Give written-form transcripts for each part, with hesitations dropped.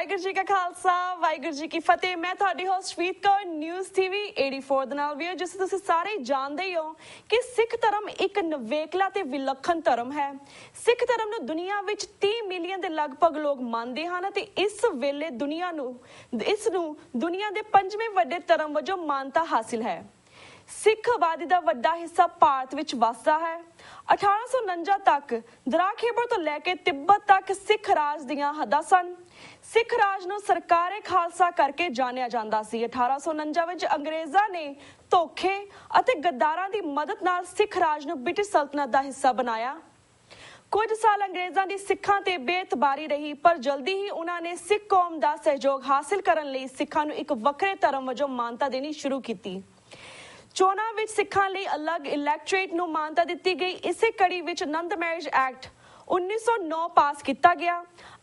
ਵਾਹਿਗੁਰੂ ਜੀ ਕਾ ਖਾਲਸਾ ਵਾਹਿਗੁਰੂ ਜੀ ਕੀ ਫਤਿਹ। मैं ਤੁਹਾਡੀ ਹੋਸਟ ਸ਼ਵੀਤ ਕੌਰ ਨਿਊਜ਼ ਟੀਵੀ 84 ਦੇ ਨਾਲ ਵੀ ਜਿਸ ਤੁਸੀਂ ਸਾਰੇ ਜਾਣਦੇ ਹੀ ਹੋ ਕਿ ਸਿੱਖ ਧਰਮ ਇੱਕ ਨਵੇਕਲਾ ਤੇ ਵਿਲੱਖਣ ਧਰਮ ਹੈ। ਸਿੱਖ ਧਰਮ ਨੂੰ ਦੁਨੀਆ ਵਿੱਚ 30 ਮਿਲੀਅਨ ਦੇ ਲਗਭਗ ਲੋਕ ਮੰਨਦੇ ਹਨ ਅਤੇ ਇਸ ਵੇਲੇ ਇਸ ਨੂੰ ਦੁਨੀਆ ਦੇ 5ਵੇਂ ਵੱਡੇ ਧਰਮ ਵਜੋਂ ਮਾਨਤਾ ਹਾਸਿਲ ਹੈ। ਸਿੱਖ ਆਬਾਦੀ ਦਾ ਵੱਡਾ ਹਿੱਸਾ ਭਾਰਤ ਵਿੱਚ ਵਸਦਾ ਹੈ। 1849 ਤੱਕ ਦਰਾਖੇਬਰ ਤੋਂ ਲੈ ਕੇ ਤਿੱਬਤ ਤੱਕ ਸਿੱਖ ਰਾਜ ਦੀਆਂ ਹੱਦਾਂ ਸਨ। ਸਿੱਖ ਰਾਜ ਨੂੰ ਸਰਕਾਰੇ ਖਾਲਸਾ ਕਰਕੇ ਜਾਣਿਆ ਜਾਂਦਾ ਸੀ। 1849 ਵਿੱਚ ਅੰਗਰੇਜ਼ਾਂ ਨੇ ਧੋਖੇ ਅਤੇ ਗੱਦਾਰਾਂ ਦੀ ਮਦਦ ਨਾਲ ਸਿੱਖ ਰਾਜ ਨੂੰ ਬ੍ਰਿਟਿਸ਼ ਸਲਤਨਤ ਦਾ ਹਿੱਸਾ ਬਣਾਇਆ। ਕੁਝ ਸਾਲ ਅੰਗਰੇਜ਼ਾਂ ਦੀ ਸਿੱਖਾਂ ਤੇ ਬੇਇਤਬਾਰੀ ਰਹੀ, ਪਰ ਜਲਦੀ ਹੀ ਉਹਨਾਂ ਨੇ ਸਿੱਖ ਕੌਮ ਦਾ ਸਹਿਯੋਗ ਹਾਸਿਲ ਕਰਨ ਲਈ ਸਿੱਖਾਂ ਨੂੰ ਇੱਕ ਵੱਖਰੇ ਧਰਮ ਵਜੋਂ ਮਾਨਤਾ ਦੇਣੀ ਸ਼ੁਰੂ ਕੀਤੀ। ਚੋਣਾਂ ਵਿੱਚ ਸਿੱਖਾਂ ਲਈ ਅਲੱਗ ਇਲੈਕਟੋਰੇਟ ਨੂੰ ਮਾਨਤਾ ਦਿੱਤੀ ਗਈ। ਇਸੇ ਕੜੀ ਵਿੱਚ ਆਨੰਦ ਮੈਰਿਜ ਐਕਟ 1909 ਪਾਸ ਕੀਤਾ ਗਿਆ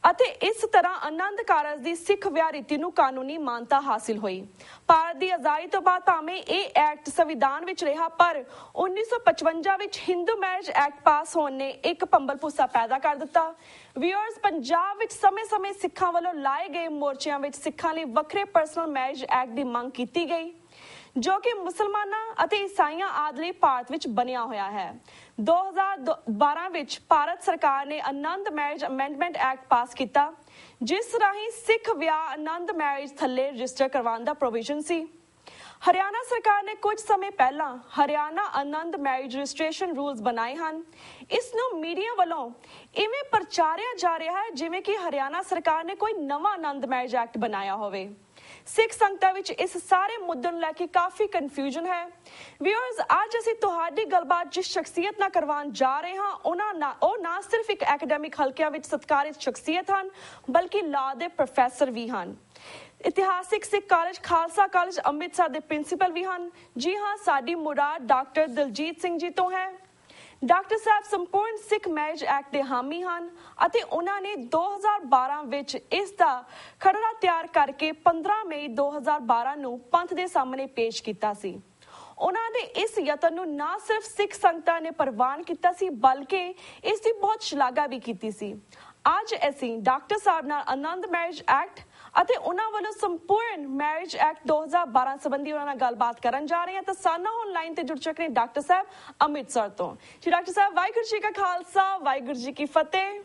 ਅਤੇ ਇਸ ਤਰ੍ਹਾਂ ਆਨੰਦ ਕਾਰਜ ਦੀ ਸਿੱਖ ਵਿਆਹ ਰੀਤੀ ਨੂੰ ਕਾਨੂੰਨੀ ਮਾਨਤਾ ਹਾਸਿਲ ਹੋਈ। ਭਾਰਤ ਦੀ ਆਜ਼ਾਦੀ ਤੋਂ ਬਾਅਦ ਭਾਵੇਂ ਇਹ ਐਕਟ ਸੰਵਿਧਾਨ ਵਿੱਚ ਰਿਹਾ, ਪਰ 1955 ਵਿੱਚ ਹਿੰਦੂ ਮੈਰਿਜ ਐਕਟ ਪਾਸ ਹੋਣ ਨੇ ਇੱਕ ਭੰਬਲਭੂਸਾ ਪੈਦਾ ਕਰ ਦਿੱਤਾ। ਵਿਊਅਰਸ, ਪੰਜਾਬ ਵਿੱਚ ਸਮੇਂ-ਸਮੇਂ ਸਿੱਖਾਂ ਵੱਲੋਂ ਲਾਏ ਗਏ ਮੋਰਚਿਆਂ ਵਿੱਚ ਸਿੱਖਾਂ ਲਈ ਵੱਖਰੇ ਪਰਸਨਲ ਮੈਰਿਜ ਐਕਟ ਦੀ ਮੰਗ ਕੀਤੀ ਗਈ, ਜੋ ਕਿ ਮੁਸਲਮਾਨਾਂ ਅਤੇ ਈਸਾਈਆਂ ਆਦਿ ਲਈ ਭਾਰਤ ਵਿੱਚ ਬਣਿਆ ਹੋਇਆ ਹੈ। 2012 ਵਿੱਚ ਭਾਰਤ ਸਰਕਾਰ ਨੇ ਆਨੰਦ ਮੈਰਿਜ ਅਮੈਂਡਮੈਂਟ ਐਕਟ ਪਾਸ ਕੀਤਾ, ਜਿਸ ਰਾਹੀਂ ਸਿੱਖ ਵਿਆਹ ਆਨੰਦ ਮੈਰਿਜ ਥੱਲੇ ਰਜਿਸਟਰ ਕਰਵਾਉਣ ਦਾ ਪ੍ਰੋਵੀਜ਼ਨ ਸੀ। ਹਰਿਆਣਾ ਸਰਕਾਰ ਨੇ ਕੁਝ ਸਮੇਂ ਪਹਿਲਾਂ ਹਰਿਆਣਾ ਆਨੰਦ ਮੈਰਿਜ ਰਜਿਸਟ੍ਰੇਸ਼ਨ ਰੂਲਸ ਬਣਾਏ ਹਨ। ਇਸ ਨੂੰ ਮੀਡੀਆ ਵੱਲੋਂ ਇਵੇਂ ਪ੍ਰਚਾਰਿਆ ਜਾ ਰਿਹਾ ਹੈ ਜਿਵੇਂ ਕਿ ਹਰਿਆਣਾ ਸਰਕਾਰ ਨੇ ਕੋਈ ਨਵਾਂ ਆਨੰਦ ਮੈਰਿਜ ਐਕਟ ਬਣਾਇਆ ਹੋਵੇ। ਸਿੱਖ ਸੰਗਤਾਂ ਵਿੱਚ ਇਸ ਸਾਰੇ ਮੁੱਦੇ ਨੂੰ ਲੈ ਕੇ ਕਾਫੀ ਕਨਫਿਊਜ਼ਨ ਹੈ। ਵਿਊਅਰਸ, ਅੱਜ ਅਸੀਂ ਤੁਹਾਡੀ ਗੱਲਬਾਤ ਜਿਸ ਸ਼ਖਸੀਅਤ ਨਾਲ ਕਰਵਾਉਣ ਜਾ ਰਹੇ ਹਾਂ ਉਹ ਨਾ ਸਿਰਫ ਇੱਕ ਐਕੈਡੈਮਿਕ ਹਲਕਿਆਂ ਵਿੱਚ ਸਤਿਕਾਰਿਤ ਸ਼ਖਸੀਅਤ ਹਨ, ਬਲਕਿ ਲਾਅ ਦੇ ਪ੍ਰੋਫੈਸਰ ਵੀ ਹਨ। ਇਤਿਹਾਸਿਕ ਸਿੱਖ ਕਾਲਜ ਖਾਲਸਾ ਕਾਲਜ ਅੰਮ੍ਰਿਤਸਰ ਦੇ ਪ੍ਰਿੰਸੀਪਲ ਵੀ ਹਨ। ਜੀ ਹਾਂ, ਸਾਡੀ ਮੁਰਾਦ ਡਾਕਟਰ ਦਲਜੀਤ ਸਿੰਘ ਜੀ ਤੋਂ ਹੈ। ਡਾਕਟਰ ਸਾਹਿਬ ਸੰਪੂਰਨ ਸਿੱਖ ਮੈਰਿਜ ਐਕਟ ਦੇ ਹਾਮੀ ਹਨ ਅਤੇ ਉਹਨਾਂ ਨੇ 2012 ਵਿੱਚ ਇਸ ਦਾ ਖਰੜਾ ਤਿਆਰ ਕਰਕੇ 15 ਮਈ 2012 ਨੂੰ ਪੰਥ ਦੇ ਸਾਹਮਣੇ ਪੇਸ਼ ਕੀਤਾ ਸੀ। ਉਹਨਾਂ ਦੇ ਇਸ ਯਤਨ ਨੂੰ ਨਾ ਸਿਰਫ ਸਿੱਖ ਸੰਗਤਾਂ ਨੇ ਪ੍ਰਵਾਨ ਕੀਤਾ ਸੀ, ਬਲਕਿ ਇਸ ਦੀ ਬਹੁਤ ਸ਼ਲਾਘਾ ਵੀ ਕੀਤੀ ਸੀ। ਅੱਜ ਅਸੀਂ ਡਾਕਟਰ ਸਾਹਿਬ ਨਾਲ ਆਨੰਦ ਮੈਰਿਜ ਐਕਟ ਅਤੇ ਉਹਨਾਂ ਵੱਲੋਂ ਸੰਪੂਰਨ ਮੈਰਿਜ ਐਕਟ 2012 ਸੰਬੰਧੀ ਉਹਨਾਂ ਨਾਲ ਗੱਲਬਾਤ ਕਰਨ ਜਾ ਰਹੇ ਹਾਂ। ਤਾਂ ਸਾਨਾ ਲਾਈਨ ਤੇ ਜੁੜ ਚੁੱਕੇ ਨੇ ਡਾਕਟਰ ਸਾਹਿਬ ਅੰਮ੍ਰਿਤਸਰ ਤੋਂ। ਜੀ ਡਾਕਟਰ ਸਾਹਿਬ, ਵਾਹਿਗੁਰੂ ਜੀ ਕਾ ਖਾਲਸਾ ਵਾਹਿਗੁਰੂ ਜੀ ਕੀ ਫਤਿਹ।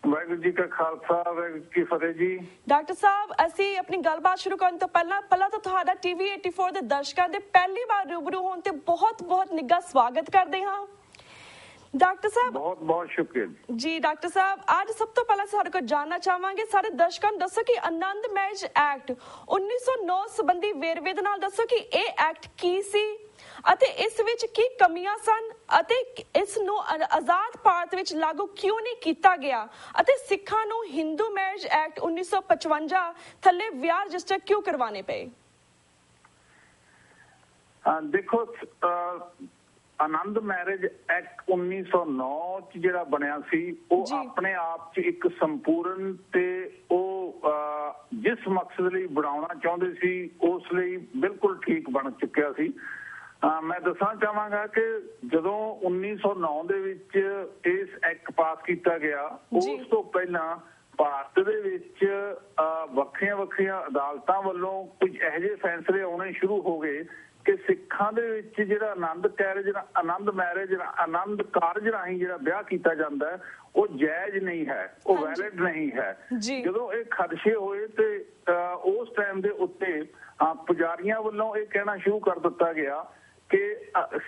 ਵਾਹਿਗੁਰੂ ਜੀ ਕਾ ਖਾਲਸਾ ਵਾਹਿਗੁਰੂ ਕੀ ਫਤਿਹ ਜੀ। ਡਾਕਟਰ ਸਾਹਿਬ, ਅਸੀਂ ਆਪਣੀ ਗੱਲਬਾਤ ਸ਼ੁਰੂ ਕਰਨ ਤੋਂ ਪਹਿਲਾਂ ਤਾਂ ਤੁਹਾਡਾ ਟੀਵੀ 84 ਦੇ ਦਰਸ਼ਕਾਂ ਦੇ ਪਹਿਲੀ ਵਾਰ ਰੂਬਰੂ ਹੋਣ ਤੇ ਬਹੁਤ ਨਿੱਘਾ ਸਵਾਗਤ ਕਰਦੇ ਹਾਂ। ਡਾਕਟਰ ਸਾਹਿਬ, ਬਹੁਤ ਸ਼ੁਕਰੀਆ ਜੀ। ਡਾਕਟਰ ਸਾਹਿਬ, ਅੱਜ ਸਭ ਤੋਂ ਪਹਿਲਾਂ ਸਾਡੇ ਕੋਲ ਜਾਣਨਾ ਚਾਹਾਂਗੇ, ਸਾਡੇ ਦਰਸ਼ਕਾਂ ਨੂੰ ਦੱਸੋ ਕਿ ਆਨੰਦ ਮੈਰਿਜ ਐਕਟ 1909 ਸੰਬੰਧੀ ਵੇਰਵੇ ਦੇ ਨਾਲ ਦੱਸੋ ਕਿ ਇਹ ਐਕਟ ਕੀ ਸੀ ਅਤੇ ਇਸ ਵਿੱਚ ਕੀ ਕਮੀਆਂ ਸਨ ਅਤੇ ਇਸ ਨੂੰ ਆਜ਼ਾਦ ਭਾਰਤ ਵਿੱਚ ਲਾਗੂ ਕਿਉਂ ਨਹੀਂ ਕੀਤਾ ਗਿਆ ਅਤੇ ਸਿੱਖਾਂ ਨੂੰ ਹਿੰਦੂ ਮੈਰਿਜ ਐਕਟ 1955 ਥੱਲੇ ਵਿਆਹ ਰਜਿਸਟਰ ਕਿਉਂ ਕਰਵਾਉਣੇ ਪਏ। ਦੇਖੋ, ਆਨੰਦ ਮੈਰਿਜ ਐਕਟ 1909 ਚ ਜਿਹੜਾ ਬਣਿਆ ਸੀ ਉਹ ਆਪਣੇ ਆਪ ਚ ਇੱਕ ਸੰਪੂਰਨ ਤੇ ਉਹ ਜਿਸ ਮਕਸਦ ਲਈ ਬਣਾਉਣਾ ਚਾਹੁੰਦੇ ਸੀ ਉਸ ਲਈ ਬਿਲਕੁਲ ਠੀਕ ਬਣ ਚੁੱਕਿਆ ਸੀ। ਮੈਂ ਦੱਸਣਾ ਚਾਹਾਂਗਾ ਕਿ ਜਦੋਂ 1909 ਦੇ ਵਿੱਚ ਇਸ ਐਕਟ ਪਾਸ ਕੀਤਾ ਗਿਆ, ਉਸ ਤੋਂ ਪਹਿਲਾਂ ਭਾਰਤ ਦੇ ਵਿੱਚ ਵੱਖਰੀਆਂ ਅਦਾਲਤਾਂ ਵੱਲੋਂ ਕੁਝ ਇਹੋ ਜਿਹੇ ਫੈਸਲੇ ਆਉਣੇ ਸ਼ੁਰੂ ਹੋ ਗਏ ਕਿ ਸਿੱਖਾਂ ਦੇ ਵਿੱਚ ਜਿਹੜਾ ਆਨੰਦ ਕਾਰਜ ਰਾਹੀਂ ਜਿਹੜਾ ਵਿਆਹ ਕੀਤਾ ਜਾਂਦਾ ਹੈ ਉਹ ਜਾਇਜ਼ ਨਹੀਂ ਹੈ, ਉਹ ਵੈਲਿਡ ਨਹੀਂ ਹੈ। ਜਦੋਂ ਇਹ ਖਦਸ਼ੇ ਹੋਏ ਤੇ ਉਸ ਟਾਈਮ ਦੇ ਉੱਤੇ ਪੁਜਾਰੀਆਂ ਵੱਲੋਂ ਇਹ ਕਹਿਣਾ ਸ਼ੁਰੂ ਕਰ ਦਿੱਤਾ ਗਿਆ ਕਿ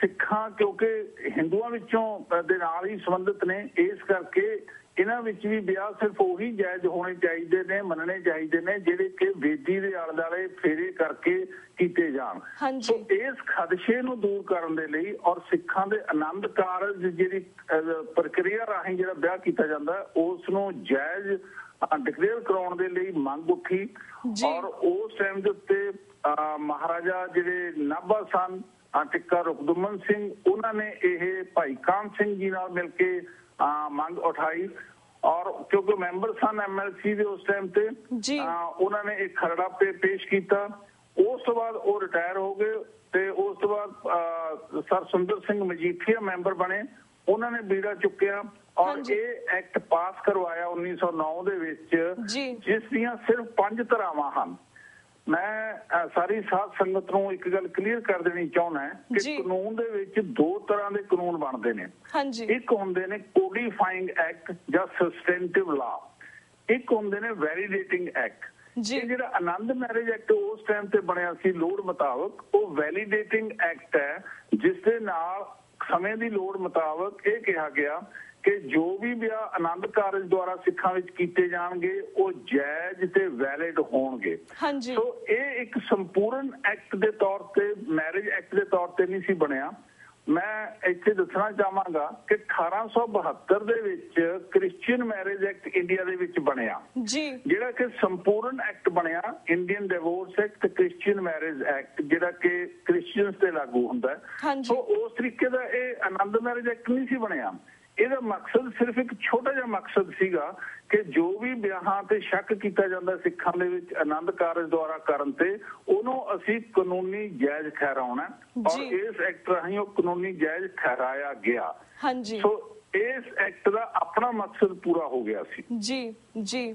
ਸਿੱਖਾਂ ਕਿਉਂਕਿ ਹਿੰਦੂਆਂ ਵਿੱਚੋਂ ਦੇ ਨਾਲ ਹੀ ਸੰਬੰਧਿਤ ਨੇ, ਇਸ ਕਰਕੇ ਇਹਨਾਂ ਵਿੱਚ ਵੀ ਵਿਆਹ ਸਿਰਫ ਉਹੀ ਜਾਇਜ਼ ਹੋਣੇ ਚਾਹੀਦੇ ਨੇ, ਮੰਨਣੇ ਚਾਹੀਦੇ ਨੇ ਜਿਹੜੇ ਕਿ ਵੇਦੀ ਦੇ ਆਲੇ ਦੁਆਲੇ ਫੇਰੇ ਕਰਕੇ ਕੀਤੇ ਜਾਣ। ਸੋ ਇਸ ਖਦਸ਼ੇ ਨੂੰ ਦੂਰ ਕਰਨ ਦੇ ਲਈ ਔਰ ਸਿੱਖਾਂ ਦੇ ਆਨੰਦ ਕਾਰਜ ਜਿਹੜੀ ਪ੍ਰਕਿਰਿਆ ਰਾਹੀਂ ਜਿਹੜਾ ਵਿਆਹ ਕੀਤਾ ਜਾਂਦਾ ਉਸ ਨੂੰ ਜਾਇਜ਼ ਡਿਕਲੇਅਰ ਕਰਾਉਣ ਦੇ ਲਈ ਮੰਗ ਉੱਠੀ। ਔਰ ਉਸ ਟਾਈਮ ਦੇ ਉੱਤੇ ਮਹਾਰਾਜਾ ਜਿਹੜੇ ਨਾਭਾ ਸਨ, ਟਿੱਕਾ ਰੁਕਦੁਮਨ ਸਿੰਘ, ਉਹਨਾਂ ਨੇ ਇਹ ਭਾਈ ਕਾਹਨ ਸਿੰਘ ਜੀ ਨਾਲ ਮਿਲ ਕੇ ਮੰਗ ਉਠਾਈ ਔਰ ਕਿਉਂਕਿ ਮੈਂਬਰ ਸਨ MLC ਦੇ ਉਸ ਟਾਈਮ ਤੇ, ਉਹਨਾਂ ਨੇ ਇੱਕ ਖਰੜਾ ਪੇਸ਼ ਕੀਤਾ। ਉਸ ਤੋਂ ਬਾਅਦ ਉਹ ਰਿਟਾਇਰ ਹੋ ਗਏ ਤੇ ਉਸ ਤੋਂ ਬਾਅਦ ਸਰ ਸੁੰਦਰ ਸਿੰਘ ਮਜੀਠੀਆ ਮੈਂਬਰ ਬਣੇ। ਉਹਨਾਂ ਨੇ ਬੀੜਾ ਚੁੱਕਿਆ ਔਰ ਇਹ ਐਕਟ ਪਾਸ ਕਰਵਾਇਆ 1909 ਦੇ ਵਿੱਚ, ਜਿਸ ਦੀਆਂ ਸਿਰਫ 5 ਧਾਰਾਵਾਂ ਹਨ। ਮੈਂ ਸਾਰੀ ਸਾਧ ਸੰਗਤ ਨੂੰ ਇੱਕ ਗੱਲ ਕਲੀਅਰ ਕਰ ਦੇਣੀ ਚਾਹੁੰਦਾ ਕਿ ਕਾਨੂੰਨ ਦੇ ਵਿੱਚ 2 ਤਰ੍ਹਾਂ ਦੇ ਕਾਨੂੰਨ ਬਣਦੇ ਨੇ। ਇੱਕ ਹੁੰਦੇ ਨੇ ਕੋਡੀਫਾਈਂਗ ਐਕਟ ਜਾਂ ਸਬਸਟੈਂਟਿਵ ਲਾ, ਇੱਕ ਹੁੰਦੇ ਨੇ ਵੈਲੀਡੇਟਿੰਗ ਐਕਟ। ਇਹ ਜਿਹੜਾ ਆਨੰਦ ਮੈਰਿਜ ਐਕਟ ਉਸ ਟਾਈਮ ਤੇ ਬਣਿਆ ਸੀ ਲੋੜ ਮੁਤਾਬਕ, ਉਹ ਵੈਲੀਡੇਟਿੰਗ ਐਕਟ ਹੈ, ਜਿਸ ਦੇ ਨਾਲ ਸਮੇਂ ਦੀ ਲੋੜ ਮੁਤਾਬਕ ਇਹ ਕਿਹਾ ਗਿਆ ਕਿ ਜੋ ਵੀ ਵਿਆਹ ਆਨੰਦ ਕਾਰਜ ਦੁਆਰਾ ਸਿੱਖਾਂ ਵਿੱਚ ਕੀਤੇ ਜਾਣਗੇ ਉਹ ਜਾਇਜ਼ ਤੇ ਵੈਲਿਡ ਹੋਣਗੇ। ਸੋ ਇਹ ਇੱਕ ਸੰਪੂਰਨ ਐਕਟ ਦੇ ਤੌਰ ਤੇ, ਮੈਰਿਜ ਐਕਟ ਦੇ ਤੌਰ ਤੇ ਨਹੀਂ ਸੀ ਬਣਿਆ। ਮੈਂ ਇੱਥੇ ਦੱਸਣਾ ਚਾਹਾਂਗਾ ਕਿ 1872 ਦੇ ਵਿੱਚ ਕ੍ਰਿਸਚੀਅਨ ਮੈਰਿਜ ਐਕਟ ਇੰਡੀਆ ਦੇ ਵਿੱਚ ਬਣਿਆ, ਜਿਹੜਾ ਕਿ ਸੰਪੂਰਨ ਐਕਟ ਬਣਿਆ, ਇੰਡੀਅਨ ਡਿਵੋਰਸ ਐਕਟ ਤੇ ਕ੍ਰਿਸਚੀਅਨ ਮੈਰਿਜ ਐਕਟ, ਜਿਹੜਾ ਕਿ ਕ੍ਰਿਸਚੀਅਨਸ ਤੇ ਲਾਗੂ ਹੁੰਦਾ ਹੈ। ਸੋ ਉਸ ਤਰੀਕੇ ਦਾ ਇਹ ਆਨੰਦ ਮੈਰਿਜ ਐਕਟ ਨਹੀਂ ਸੀ ਬਣਿਆ। ਇਹਦਾ ਮਕਸਦ ਸਿਰਫ ਇੱਕ ਛੋਟਾ ਜਿਹਾ ਮਕਸਦ ਸੀਗਾ ਕਿ ਜੋ ਵੀ ਵਿਆਹਾਂ ਤੇ ਸ਼ੱਕ ਕੀਤਾ ਜਾਂਦਾ ਸਿੱਖਾਂ ਦੇ ਵਿੱਚ ਆਨੰਦ ਕਾਰਜ ਦੁਆਰਾ ਕਰਨ ਤੇ, ਉਹਨੂੰ ਅਸੀਂ ਕਾਨੂੰਨੀ ਜਾਇਜ਼ ਠਹਿਰਾਉਣਾ, ਔਰ ਇਸ ਐਕਟ ਰਾਹੀਂ ਉਹ ਕਾਨੂੰਨੀ ਜਾਇਜ਼ ਠਹਿਰਾਇਆ ਗਿਆ। ਸੋ ਇਸ ਐਕਟ ਦਾ ਆਪਣਾ ਮਕਸਦ ਪੂਰਾ ਹੋ ਗਿਆ ਸੀ। ਜੀ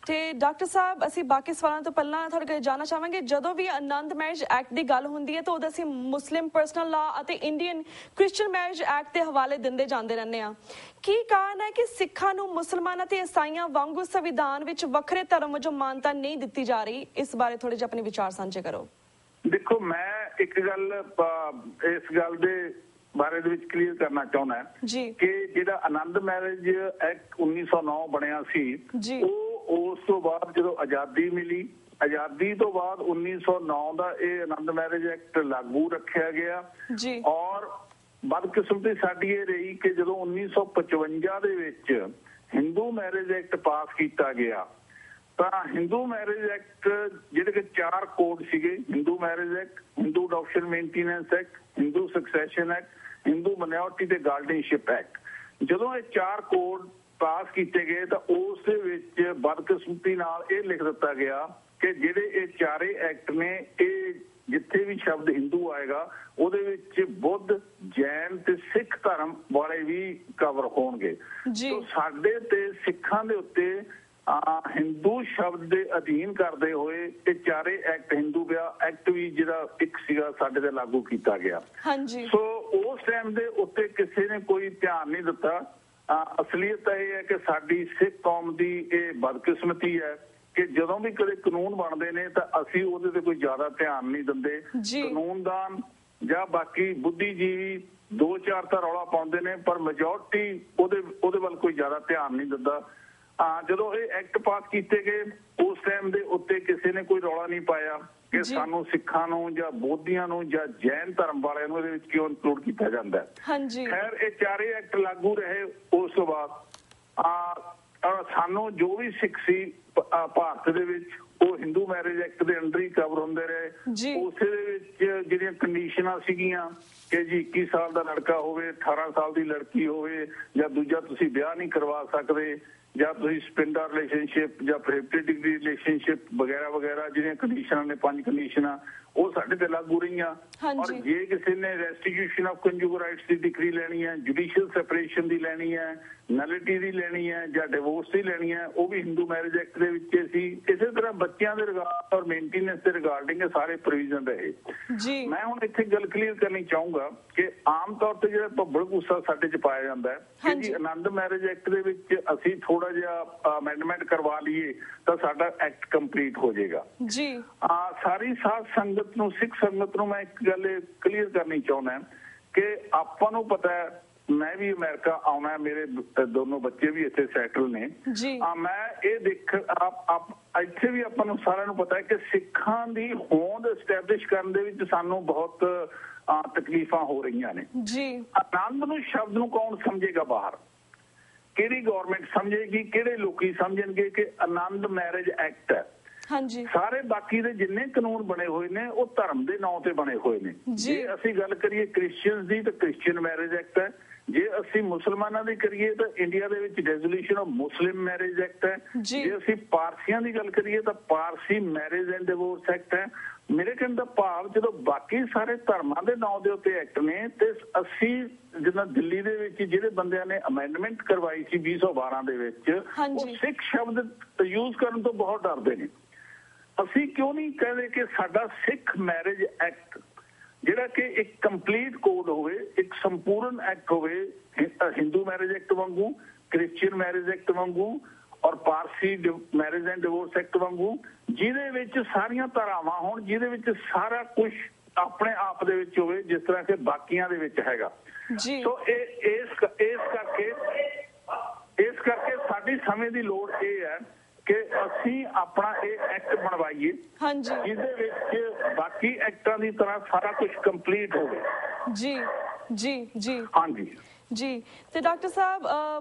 ਤੇ ਡਾਕਟਰ ਸਾਹਿਬ, ਅਸੀਂ ਬਾਕੀ ਸਵਾਲਾਂ ਤੋਂ ਪਹਿਲਾਂ ਤੁਹਾਡੇ ਕੋਲ ਜਾਣਨਾ ਚਾਹਾਂਗੇ, ਜਦੋਂ ਵੀ ਆਨੰਦ ਮੈਰਿਜ ਐਕਟ ਦੀ ਗੱਲ ਹੁੰਦੀ ਹੈ ਤਾਂ ਉਹਦਾ ਅਸੀਂ ਮੁਸਲਿਮ ਪਰਸਨਲ ਲਾ ਅਤੇ ਇੰਡੀਅਨ ਕ੍ਰਿਸਚੀਅਨ ਮੈਰਿਜ ਐਕਟ ਦੇ ਹਵਾਲੇ ਦਿੰਦੇ ਜਾਂਦੇ ਰਹਿੰਦੇ ਆ। ਕੀ ਕਾਰਨ ਹੈ ਕਿ ਸਿੱਖਾਂ ਨੂੰ ਮੁਸਲਮਾਨਾਂ ਤੇ ਈਸਾਈਆਂ ਵਾਂਗੂ ਸੰਵਿਧਾਨ ਵਿੱਚ ਵੱਖਰੇ ਧਰਮ ਵਜੋਂ ਮਾਨਤਾ ਨਹੀਂ ਦਿੱਤੀ ਜਾ ਰਹੀ? ਇਸ ਬਾਰੇ ਥੋੜੇ ਜਿਹੇ ਆਪਣੇ ਵਿਚਾਰ ਸਾਂਝੇ ਕਰੋ। ਦੇਖੋ, ਮੈਂ ਇੱਕ ਗੱਲ ਇਸ ਗੱਲ ਦੇ ਬਾਰੇ ਦੇ ਵਿੱਚ ਕਲੀਅਰ ਕਰਨਾ ਚਾਹੁੰਦਾ ਕਿ ਜਿਹੜਾ ਆਨੰਦ ਮੈਰਿਜ ਐਕਟ 1909 ਬਣਿਆ ਸੀ, ਉਹ ਉਸ ਤੋਂ ਬਾਅਦ ਜਦੋਂ ਆਜ਼ਾਦੀ ਮਿਲੀ, ਆਜ਼ਾਦੀ ਤੋਂ ਬਾਅਦ 1909 ਦਾ ਇਹ ਆਨੰਦ ਮੈਰਿਜ ਐਕਟ ਲਾਗੂ ਰੱਖਿਆ ਗਿਆ। ਔਰ ਬਦਕਿਸਮਤੀ ਸਾਡੀ ਇਹ ਰਹੀ ਕਿ ਜਦੋਂ 1955 ਦੇ ਵਿੱਚ ਹਿੰਦੂ ਮੈਰਿਜ ਐਕਟ ਪਾਸ ਕੀਤਾ ਗਿਆ, ਤਾਂ ਹਿੰਦੂ ਮੈਰਿਜ ਐਕਟ ਜਿਹੜੇ ਕਿ 4 ਕੋਡ ਸੀਗੇ, Hindu marriage act, Hindu adoption maintenance act, Hindu succession act, Hindu minority ਤੇ ਗਾਰਡੀਅਨਸ਼ਿਪ ਐਕਟ, ਜਦੋਂ ਇਹ 4 ਕੋਡ ਪਾਸ ਕੀਤੇ ਗਏ ਤਾਂ ਉਸ ਦੇ ਵਿੱਚ ਬਦਕਿਸਮਤੀ ਨਾਲ ਇਹ ਲਿਖ ਦਿੱਤਾ ਗਿਆ ਕਿ ਜਿਹੜੇ ਇਹ 4 ਐਕਟ ਨੇ, ਇਹ ਜਿੱਥੇ ਵੀ ਸ਼ਬਦ ਹਿੰਦੂ ਆਏਗਾ ਉਹਦੇ ਵਿੱਚ ਬੁੱਧ, ਜੈਨ ਤੇ ਸਿੱਖ ਧਰਮ ਵਾਲੇ ਵੀ ਕਵਰ ਹੋਣਗੇ। ਸੋ ਸਾਡੇ ਤੇ ਸਿੱਖਾਂ ਦੇ ਉੱਤੇ ਹਿੰਦੂ ਸ਼ਬਦ ਦੇ ਅਧੀਨ ਕਰਦੇ ਹੋਏ ਇਹ 4 ਐਕਟ, ਹਿੰਦੂ ਵਿਆਹ ਐਕਟ ਵੀ ਜਿਹੜਾ ਇੱਕ ਸੀਗਾ ਸਾਡੇ ਤੇ ਲਾਗੂ ਕੀਤਾ ਗਿਆ। ਸੋ ਉਸ ਟਾਈਮ ਦੇ ਉੱਤੇ ਕਿਸੇ ਨੇ ਕੋਈ ਧਿਆਨ ਨਹੀਂ ਦਿੱਤਾ। ਅਸਲੀਅਤ ਤਾਂ ਇਹ ਹੈ ਕਿ ਸਾਡੀ ਸਿੱਖ ਕੌਮ ਦੀ ਇਹ ਬਦਕਿਸਮਤੀ ਹੈ ਕਿ ਜਦੋਂ ਵੀ ਕਦੇ ਕਾਨੂੰਨ ਬਣਦੇ ਨੇ ਤਾਂ ਅਸੀਂ ਉਹਦੇ ਤੇ ਕੋਈ ਜ਼ਿਆਦਾ ਧਿਆਨ ਨਹੀਂ ਦਿੰਦੇ। ਕਾਨੂੰਨਦਾਨ ਜਾਂ ਬਾਕੀ ਬੁੱਧੀਜੀਵੀ 2-4 ਤਾਂ ਰੌਲਾ ਪਾਉਂਦੇ ਨੇ, ਪਰ ਮੈਜੋਰਟੀ ਉਹਦੇ ਵੱਲ ਕੋਈ ਜ਼ਿਆਦਾ ਧਿਆਨ ਨਹੀਂ ਦਿੰਦਾ। ਜਦੋਂ ਇਹ ਐਕਟ ਪਾਸ ਕੀਤੇ ਗਏ ਉਸ ਟਾਈਮ ਦੇ ਉੱਤੇ ਕਿਸੇ ਨੇ ਕੋਈ ਰੌਲਾ ਨਹੀਂ ਪਾਇਆ ਕਿ ਸਾਨੂੰ ਸਿੱਖਾਂ ਨੂੰ ਜਾਂ ਬੋਧੀਆਂ ਨੂੰ ਜਾਂ ਜੈਨ ਧਰਮ ਵਾਲਿਆਂ ਨੂੰ ਇਹਦੇ ਵਿੱਚ ਕਿਉਂ ਇਨਕਲੂਡ ਕੀਤਾ ਜਾਂਦਾ ਹੈ। ਖੈਰ, ਇਹ 4 ਐਕਟ ਲਾਗੂ ਰਹੇ। ਉਸ ਤੋਂ ਬਾਅਦ ਸਾਨੂੰ ਜੋ ਵੀ ਸਿੱਖ ਸੀ ਭਾਰਤ ਦੇ ਵਿੱਚ, ਉਹ ਹਿੰਦੂ ਮੈਰਿਜ ਐਕਟ ਦੇ ਅੰਡਰ ਹੀ ਕਵਰ ਹੁੰਦੇ ਰਹੇ। ਉਸੇ ਦੇ ਵਿੱਚ ਜਿਹੜੀਆਂ ਕੰਡੀਸ਼ਨਾਂ ਸੀਗੀਆਂ ਕਿ ਜੀ 21 ਸਾਲ ਦਾ ਲੜਕਾ ਹੋਵੇ, 18 ਸਾਲ ਦੀ ਲੜਕੀ ਹੋਵੇ, ਜਾਂ ਦੂਜਾ ਤੁਸੀਂ ਵਿਆਹ ਨਹੀਂ ਕਰਵਾ ਸਕਦੇ, ਜਾਂ ਤੁਸੀਂ ਸਪਿੰਡਰ ਰਿਲੇਸ਼ਨਸ਼ਿਪ ਜਾਂ ਪ੍ਰੋਹਿਬਿਟਡ ਡਿਗਰੀ ਰਿਲੇਸ਼ਨਸ਼ਿਪ ਵਗੈਰਾ ਵਗੈਰਾ ਜਿਹੜੀਆਂ ਕੰਡੀਸ਼ਨਾਂ ਨੇ, 5 ਕੰਡੀਸ਼ਨਾਂ, ਉਹ ਸਾਡੇ ਤੇ ਲਾਗੂ ਰਹੀਆਂ। ਔਰ ਜੇ ਕਿਸੇ ਨੇ ਰੈਸਟੀਟਿਊਸ਼ਨ ਆਫ ਕੰਜੂਗਲ ਰਾਈਟਸ ਦੀ ਡਿਗਰੀ ਲੈਣੀ ਹੈ, ਜੁਡੀਸ਼ੀਅਲ ਸੈਪਰੇਸ਼ਨ ਦੀ ਲੈਣੀ ਹੈ, ਨਲਿਟੀ ਦੀ ਲੈਣੀ ਹੈ ਜਾਂ ਡਿਵੋਰਸ ਦੀ ਲੈਣੀ ਹੈ, ਉਹ ਵੀ ਹਿੰਦੂ ਮੈਰਿਜ ਐਕਟ ਦੇ ਵਿੱਚ ਸੀ। ਇਸੇ ਤਰ੍ਹਾਂ ਬੱਚਿਆਂ ਦੇ ਰਿਗਾਰਡ ਔਰ ਮੇਨਟੇਨੈਂਸ ਦੇ ਰਿਗਾਰਡਿੰਗ ਇਹ ਸਾਰੇ ਪ੍ਰੋਵੀਜ਼ਨ ਰਹੇ। ਮੈਂ ਹੁਣ ਇੱਥੇ ਗੱਲ ਕਲੀਅਰ ਕਰਨੀ ਚਾਹੂੰਗਾ ਕਿ ਆਮ ਤੌਰ ਤੇ ਜਿਹੜਾ ਭੱਬਲ ਗੁੱਸਾ ਸਾਡੇ 'ਚ ਪਾਇਆ ਜਾਂਦਾ ਹੈ ਕਿ ਜੀ ਆਨੰਦ ਮੈਰਿਜ ਐਕਟ ਦੇ ਵਿੱਚ ਅਸੀਂ ਥੋੜਾ ਜਿਹਾ ਅਮੈਂਡਮੈਂਟ ਕਰਵਾ ਲਈਏ ਤਾਂ ਸਾਡਾ ਐਕਟ ਕੰਪਲੀਟ ਹੋ ਜਾਏਗਾ। ਸਾਰੀ ਸਾਧ ਸੰਗਤ ਨੂੰ, ਸਿੱਖ ਸੰਗਤ ਨੂੰ ਮੈਂ ਇੱਕ ਗੱਲ ਕਲੀਅਰ ਕਰਨੀ ਚਾਹੁੰਦਾ ਕਿ ਆਪਾਂ ਨੂੰ ਪਤਾ ਹੈ, ਮੈਂ ਵੀ ਅਮਰੀਕਾ ਆਉਣਾ, ਮੇਰੇ ਦੋਨੋਂ ਬੱਚੇ ਵੀ ਇੱਥੇ ਸੈਟਲ ਨੇ। ਮੈਂ ਇਹ ਇੱਥੇ ਵੀ ਆਪਾਂ ਨੂੰ ਸਾਰਿਆਂ ਨੂੰ ਪਤਾ ਹੈ ਕਿ ਸਿੱਖਾਂ ਦੀ ਹੋਂਦ ਐਸਟੈਬਲਿਸ਼ ਕਰਨ ਦੇ ਵਿੱਚ ਸਾਨੂੰ ਬਹੁਤ ਤਕਲੀਫਾਂ ਹੋ ਰਹੀਆਂ ਨੇ। ਆਨੰਦ ਨੂੰ ਸ਼ਬਦ ਨੂੰ ਕੌਣ ਸਮਝੇਗਾ ਬਾਹਰ? ਕਿਹੜੀ ਗਵਰਨਮੈਂਟ ਸਮਝੇਗੀ? ਕਿਹੜੇ ਲੋਕੀ ਸਮਝਣਗੇ ਕਿ ਆਨੰਦ ਮੈਰਿਜ ਐਕਟ ਹੈ? ਸਾਰੇ ਬਾਕੀ ਦੇ ਜਿੰਨੇ ਕਾਨੂੰਨ ਬਣੇ ਹੋਏ ਨੇ ਉਹ ਧਰਮ ਦੇ ਨਾਂ ਤੇ ਬਣੇ ਹੋਏ ਨੇ। ਜੇ ਅਸੀਂ ਗੱਲ ਕਰੀਏ ਕ੍ਰਿਸਚੀਅਨ ਦੀ ਤਾਂ ਕ੍ਰਿਸਚੀਅਨ ਮੈਰਿਜ ਐਕਟ ਹੈ। ਜੇ ਅਸੀਂ ਮੁਸਲਮਾਨਾਂ ਦੀ ਕਰੀਏ ਤਾਂ ਇੰਡੀਆ ਦੇ ਵਿੱਚ resolution of Muslim marriage act ਹੈ। ਜੇ ਅਸੀਂ ਪਾਰਸੀਆਂ ਦੀ ਗੱਲ ਕਰੀਏ ਤਾਂ Parsi marriage and divorce act ਹੈ। ਮੇਰੇ ਕਹਿਣ ਦਾ ਭਾਵ ਜਦੋਂ ਬਾਕੀ ਸਾਰੇ ਧਰਮਾਂ ਦੇ ਨਾਂ ਦੇ ਉੱਤੇ ਐਕਟ ਨੇ ਤੇ ਅਸੀਂ ਜਿੱਦਾਂ ਦਿੱਲੀ ਦੇ ਵਿੱਚ ਜਿਹੜੇ ਬੰਦਿਆਂ ਨੇ ਅਮੈਂਡਮੈਂਟ ਕਰਵਾਈ ਸੀ 2012 ਦੇ ਵਿੱਚ ਉਹ ਸਿੱਖ ਸ਼ਬਦ ਯੂਜ਼ ਕਰਨ ਤੋਂ ਬਹੁਤ ਡਰਦੇ ਨੇ। ਅਸੀਂ ਕਿਉਂ ਨਹੀਂ ਕਹਿੰਦੇ ਕਿ ਸਾਡਾ ਸਿੱਖ ਮੈਰਿਜ ਐਕਟ ਜਿਹੜਾ ਕਿ ਇੱਕ ਕੰਪਲੀਟ ਕੋਡ ਹੋਵੇ, ਇੱਕ ਸੰਪੂਰਨ ਐਕਟ ਹੋਵੇ, ਹਿੰਦੂ ਮੈਰਿਜ ਐਕਟ ਵਾਂਗੂ, ਕ੍ਰਿਸਚੀਅਨ ਮੈਰਿਜ ਐਕਟ ਵਾਂਗੂ ਔਰ Parsi marriage and divorce act ਵਾਂਗੂ, ਜਿਹਦੇ ਵਿੱਚ ਸਾਰੀਆਂ ਧਾਰਾਵਾਂ ਹੋਣ, ਜਿਹਦੇ ਵਿੱਚ ਸਾਰਾ ਕੁਝ ਆਪਣੇ ਆਪ ਦੇ ਵਿੱਚ ਹੋਵੇ ਜਿਸ ਤਰ੍ਹਾਂ ਕਿ ਬਾਕੀਆਂ ਦੇ ਵਿੱਚ ਹੈਗਾ। ਸੋ ਇਸ ਕਰਕੇ ਸਾਡੀ ਸਮੇਂ ਦੀ ਲੋੜ ਇਹ ਹੈ ਕਿ ਅਸੀਂ ਆਪਣਾ ਇਹ ਐਕਟ ਬਣਵਾਈਏ ਜਿਹਦੇ ਵਿੱਚ ਬਾਕੀ ਐਕਟਾਂ ਦੀ ਤਰ੍ਹਾਂ ਸਾਰਾ ਕੁਝ ਕੰਪਲੀਟ ਹੋਵੇ। ਜੀ ਜੀ ਜੀ ਹਾਂਜੀ ਜੀ। ਤੇ ਡਾਕਟਰ ਸਾਹਿਬ